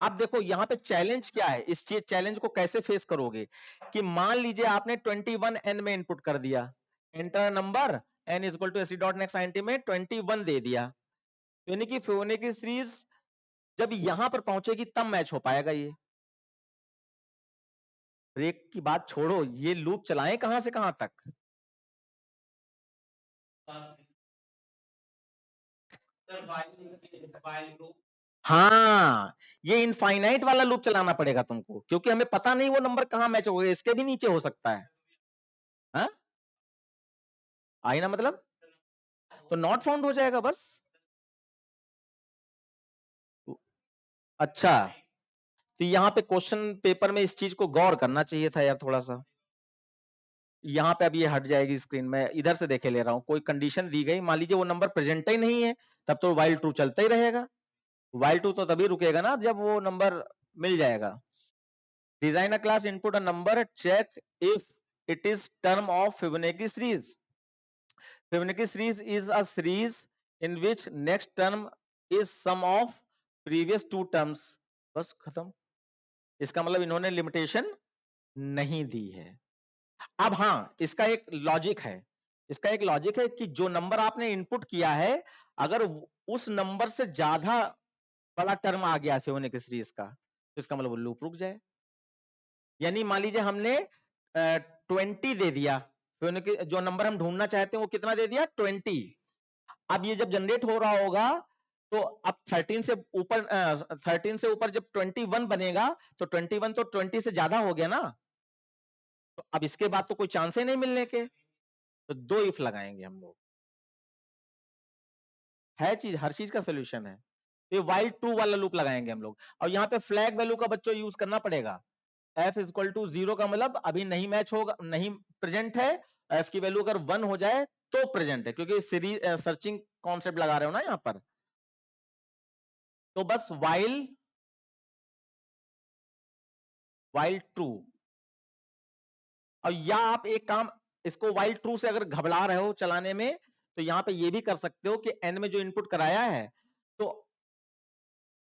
अब देखो यहाँ पे चैलेंज क्या है, इस चीज चैलेंज को कैसे फेस करोगे कि मान लीजिए आपने 21 n में इनपुट कर दिया, enter number n is equal to SC dot next 90 में 21 दे दिया, यानी कि फिबोनाची सीरीज जब यहां पर पहुंचेगी तब मैच हो पाएगा ये। ब्रेक की बात छोड़ो, ये लूप चलाएं कहां से कहां तक? हाँ, ये इनफाइनाइट वाला लूप चलाना पड़ेगा तुमको, क्योंकि हमें पता नहीं वो नंबर कहां मैच होगा, इसके भी नीचे हो सकता है। हाँ आई ना, मतलब तो नॉट फाउंड हो जाएगा बस। अच्छा, तो यहाँ पे क्वेश्चन पेपर में इस चीज को गौर करना चाहिए था यार थोड़ा सा। यहाँ पे अब ये हट जाएगी स्क्रीन में, इधर से देखे ले रहा हूँ, कोई कंडीशन दी गई, मान लीजिए वो नंबर प्रेजेंट ही नहीं है, तब तो वाइल ट्रू चलता ही रहेगा। वाइल ट्रू तो तभी रुकेगा ना जब वो नंबर मिल जाएगा। Design a class input a number, check if it is term of Fibonacci series. Fibonacci series is a series in which next term is sum of previous two terms. बस खत्म। इसका मतलब इन्होंने लिमिटेशन नहीं दी है। अब हाँ, इसका एक लॉजिक है, इसका एक लॉजिक है कि जो नंबर आपने इनपुट किया है, अगर उस नंबर से ज्यादा बड़ा टर्म आ गया फिबोनाची सीरीज का, तो इसका मतलब वो लूप रुक जाए। यानी मान लीजिए हमने 20 दे दिया, जो नंबर हम ढूंढना चाहते हैं वो कितना दे दिया, 20। अब ये जब जनरेट हो रहा होगा तो अब 13 से ऊपर 13 से ऊपर जब 21 बनेगा तो 21 तो 20 से ज्यादा हो गया ना, तो अब इसके बाद तो कोई चांस ही नहीं मिलने के, तो दो इफ लगाएंगे हम लोग। है चीज, हर चीज का सोल्यूशन है। ये वाइल ट्रू वाला लूप लगाएंगे हम लोग, और यहाँ पे फ्लैग वैल्यू का बच्चों यूज करना पड़ेगा। f इज इक्वल टू 0 का मतलब अभी नहीं मैच होगा, नहीं प्रेजेंट है। f की वैल्यू अगर 1 हो जाए तो प्रेजेंट है, क्योंकि सीरीज सर्चिंग कॉन्सेप्ट लगा रहे हो ना यहाँ पर। तो बस वाइल ट्रू, और या आप एक काम, इसको वाइल ट्रू से अगर घबरा रहे हो चलाने में, तो यहाँ पे ये भी कर सकते हो कि n में जो इनपुट कराया है, तो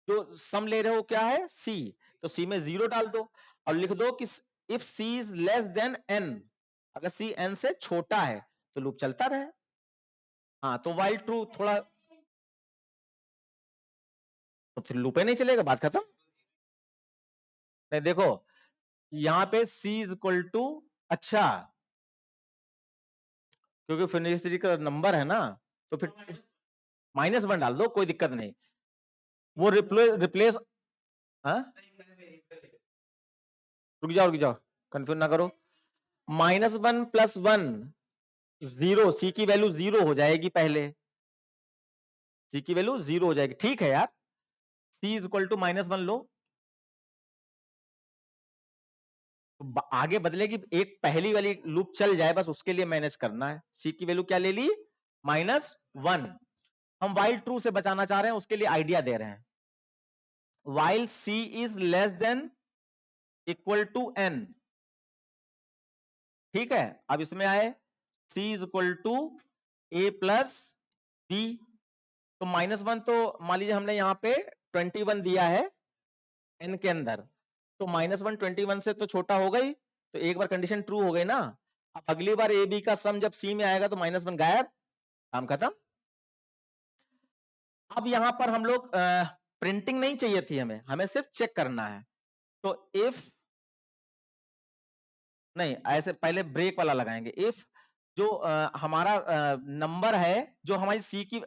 जो सम ले रहे हो क्या है, c, तो c में 0 डाल दो और लिख दो कि if c is less then n, अगर c n से छोटा है तो लूप चलता रहे। हाँ, तो वाइल ट्रू थोड़ा, तो फिर लूप ही नहीं चलेगा, बात खत्म। नहीं देखो, यहाँ पे c इज इक्वल टू, अच्छा क्योंकि फिनिश का नंबर है ना, तो फिर -1 डाल दो, कोई दिक्कत नहीं। वो रिप्लेस रुक जाओ कंफ्यूज ना करो। -1 + 1 0, सी की वैल्यू 0 हो जाएगी, पहले सी की वैल्यू 0 हो जाएगी, ठीक है यार। c इज इक्वल टू -1 लो, आगे बदलेगी, एक पहली वाली लूप चल जाए बस उसके लिए मैनेज करना है। c की वैल्यू क्या ले ली, -1। हम वाइल ट्रू से बचाना चाह रहे हैं, उसके लिए आइडिया दे रहे हैं। While c is less than equal to n, ठीक है। अब इसमें आए c is equal to a plus b, तो -1 तो मान लीजिए हमने यहाँ पे 21 दिया है n के अंदर, तो -1 21 से तो छोटा हो गई, तो एक बार कंडीशन ट्रू हो गई ना। अब अगली बार ए बी का सम जब c में आएगा तो -1 गायब, काम खत्म। अब यहां पर हम लोग प्रिंटिंग नहीं चाहिए थी हमें, हमें सिर्फ चेक करना है। तो इफ नहीं, ऐसे पहले ब्रेक वाला लगाएंगे। इफ जो हमारा नंबर है, जो हमारी सी की,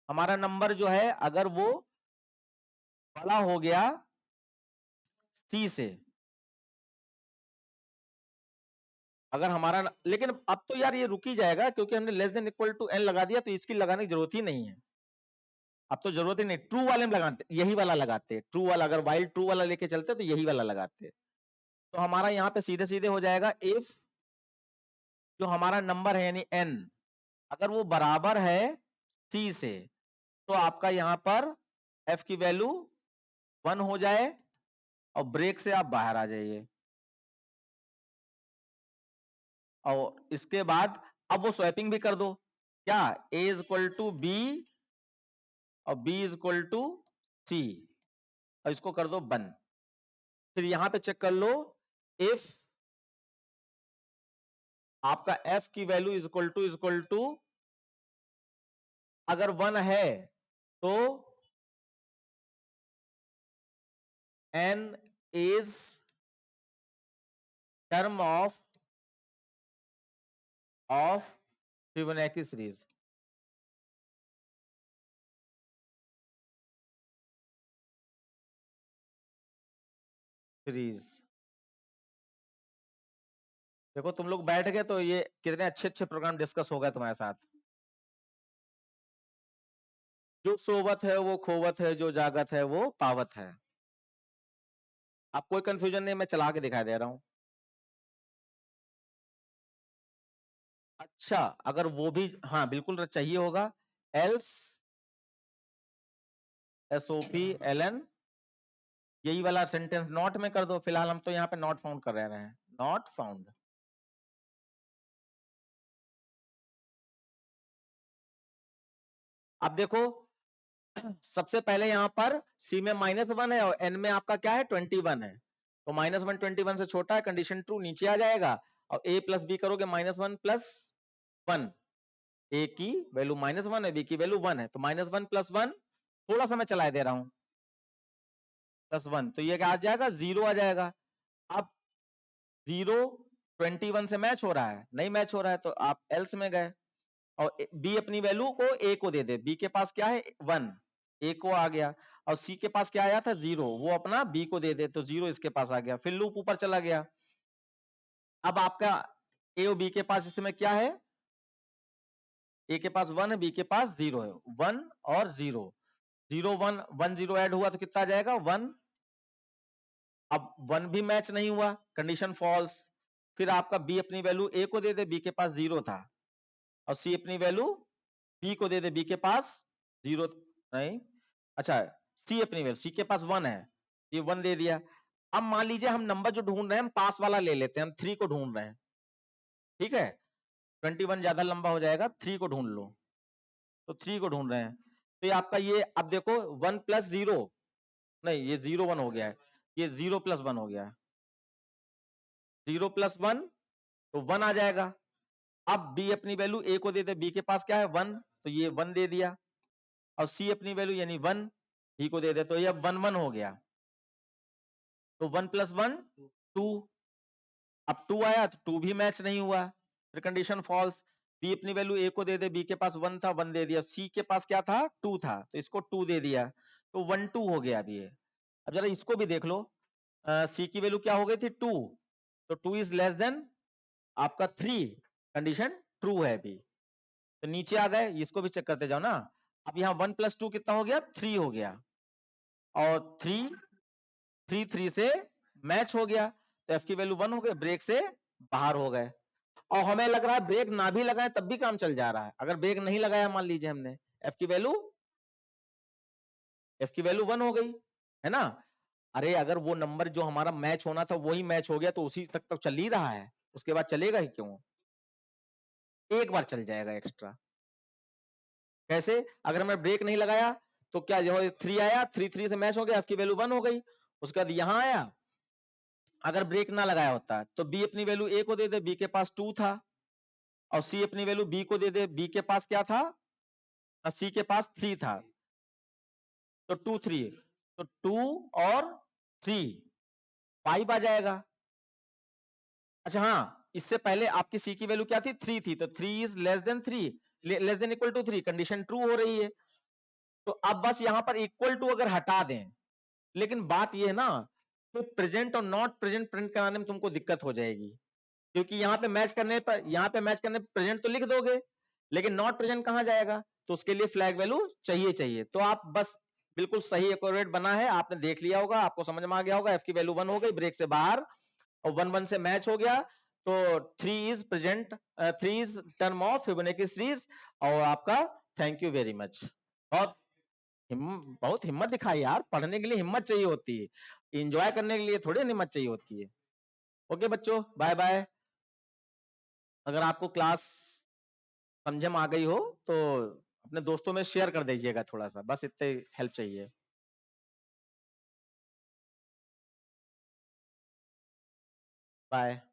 हमारा नंबर जो है अगर वो बड़ा हो गया सी से, अगर हमारा, लेकिन अब तो यार ये रुक ही जाएगा क्योंकि हमने less than equal to N लगा दिया, तो इसकी लगाने की जरूरत ही नहीं है। अब तो जरूरत ही नहीं, ट्रू वाले में लगाते, यही वाला लगाते, ट्रू वाला, अगर वाइल ट्रू वाला लेके चलते तो यही वाला लगाते। तो हमारा यहाँ पे सीधे सीधे हो जाएगा, इफ जो हमारा नंबर है यानी एन, अगर वो बराबर है सी से, तो आपका यहाँ पर एफ की वैल्यू 1 हो जाए और ब्रेक से आप बाहर आ जाइए। और इसके बाद अब वो स्वैपिंग भी कर दो, क्या, a is equal to B और b is equal to C, और इसको कर दो बंद। फिर यहां पे चेक कर लो, इफ आपका f की वैल्यू इज इक्वल टू अगर 1 है तो n is term of Fibonacci series. देखो तुम लोग बैठ गए तो ये कितने अच्छे अच्छे प्रोग्राम डिस्कस हो गए तुम्हारे साथ। जो सोवत है वो खोवत है, जो जागत है वो पावत है। आप कोई कंफ्यूजन नहीं, मैं चला के दिखा दे रहा हूं। अच्छा, अगर वो भी, हाँ बिल्कुल चाहिए होगा, एल्स SOP LN, यही वाला सेंटेंस नॉट में कर दो। फिलहाल हम तो यहाँ पे नॉट फाउंड कर रहे हैं, नॉट फाउंड। अब देखो, सबसे पहले यहाँ पर सी में -1 है और एन में आपका क्या है 21 है, तो -1 21 से छोटा है, कंडीशन ट्रू, नीचे आ जाएगा। और a प्लस बी करोगे -1 प्लस 1, ए की वैल्यू -1 है, बी की वैल्यू 1 है, तो -1 प्लस 1, थोड़ा सा मैं चला दे रहा हूं, +1, तो ये क्या आ जाएगा, 0 आ जाएगा। अब 0 21 से मैच हो रहा है, नहीं मैच हो रहा है, तो आप एल्स में गए और बी अपनी वैल्यू को ए को दे दे, बी के पास क्या है 1, ए को आ गया, और सी के पास क्या आया था 0, वो अपना बी को दे दे, तो 0 इसके पास आ गया, फिर लूप ऊपर चला गया। अब आपका ए और बी के पास इसमें क्या है, ए के पास 1 है, बी के पास 0 है, 1 और 0, 0 1 1 0 ऐड हुआ तो कितना आ जाएगा 1। अब 1 भी मैच नहीं हुआ, कंडीशन फॉल्स। फिर आपका बी अपनी वैल्यू ए को दे दे, बी के पास 0 था, और सी अपनी वैल्यू बी को दे दे, बी के पास 0 नहीं, अच्छा सी अपनी वैल्यू, सी के पास 1 है, ये 1 दे दिया। अब मान लीजिए हम नंबर जो ढूंढ रहे हैं हम पास वाला ले लेते हैं, हम 3 को ढूंढ रहे हैं, ठीक है, 21 ज्यादा लंबा हो जाएगा, 3 को ढूंढ लो, तो 3 को ढूंढ रहे हैं, तो ये आपका ये, अब देखो 1 प्लस 0, नहीं ये 0 1 हो गया है, ये 0 प्लस 1 हो गया है, 0 प्लस 1 तो 1 आ जाएगा। अब बी अपनी वैल्यू ए को दे दे, बी के पास क्या है 1, तो ये 1 दे दिया, और सी अपनी वैल्यू यानी 1 बी को दे दे, तो ये अब 1 1 हो गया, तो 1 प्लस 1 2, अब 2 आया तो 2 भी मैच नहीं हुआ, फिर कंडीशन फॉल्स। बी अपनी वैल्यू ए को दे दे, बी के पास 1 था 1 दे दिया, सी के पास क्या था 2 था, तो इसको 2 दे दिया, तो 1 2 हो गया अभी ये। अब जरा इसको भी देख लो, सी की वैल्यू क्या हो गई थी 2, तो 2 इज लेस देन आपका 3, कंडीशन ट्रू है अभी, तो नीचे आ गए, इसको भी चेक करते जाओ ना। अब यहाँ 1 प्लस 2 कितना हो गया 3 हो गया, और 3 3 3 से मैच हो गया, तो एफ की वैल्यू 1 हो गई, ब्रेक से बाहर हो गए। और हमें लग रहा है ब्रेक ना भी लगाए तब भी काम चल जा रहा है, अगर ब्रेक नहीं लगाया मान लीजिए हमने, एफ की वैल्यू 1 हो गई, है ना। अरे अगर वो नंबर जो हमारा मैच होना था वही मैच हो गया तो उसी तक तो चल ही रहा है, उसके बाद चलेगा ही क्यों, एक बार चल जाएगा एक्स्ट्रा। कैसे, अगर मैं ब्रेक नहीं लगाया तो क्या जो 3 आया, 3 3 से मैच हो गया, एफ की वैल्यू 1 हो गई, उसके बाद यहां आया, अगर ब्रेक ना लगाया होता तो बी अपनी वैल्यू ए को दे दे, बी के पास 2 था, और सी अपनी वैल्यू बी को दे दे, बी के पास क्या था, सी के पास 3 था, तो 2 3, तो 2 और 3 5 आ जाएगा, अच्छा हाँ, इससे पहले आपकी सी की वैल्यू क्या थी, 3 थी, तो 3 is less than 3, less than equal to 3, condition true हो रही है। तो अब बस यहां पर इक्वल टू अगर हटा दें, लेकिन बात ये है ना कि प्रेजेंट और नॉट प्रेजेंट प्रिंट कराने में तुमको दिक्कत हो जाएगी, क्योंकि यहाँ पे मैच करने पर, यहाँ पे मैच करने पर प्रेजेंट तो लिख दोगे, लेकिन नॉट प्रेजेंट कहाँ जाएगा, तो उसके लिए फ्लैग वैल्यू चाहिए चाहिए। तो आप बस बिल्कुल सही एक्यूरेट बना है, आपने देख लिया होगा, आपको समझ में आ गया होगा, एफ की वैल्यू 1 हो गई, ब्रेक से बाहर, और 1 1 से मैच हो गया, तो 3 is present, 3 is term of Fibonacci series. और आपका थैंक यू वेरी मच। बहुत बहुत हिम्मत दिखाई यार, पढ़ने के लिए हिम्मत चाहिए होती है, एंजॉय करने के लिए थोड़ी हिम्मत चाहिए होती है। ओके बच्चों, बाय बाय। अगर आपको क्लास समझ में आ गई हो तो अपने दोस्तों में शेयर कर दीजिएगा थोड़ा सा, बस इतने हेल्प चाहिए। बाय।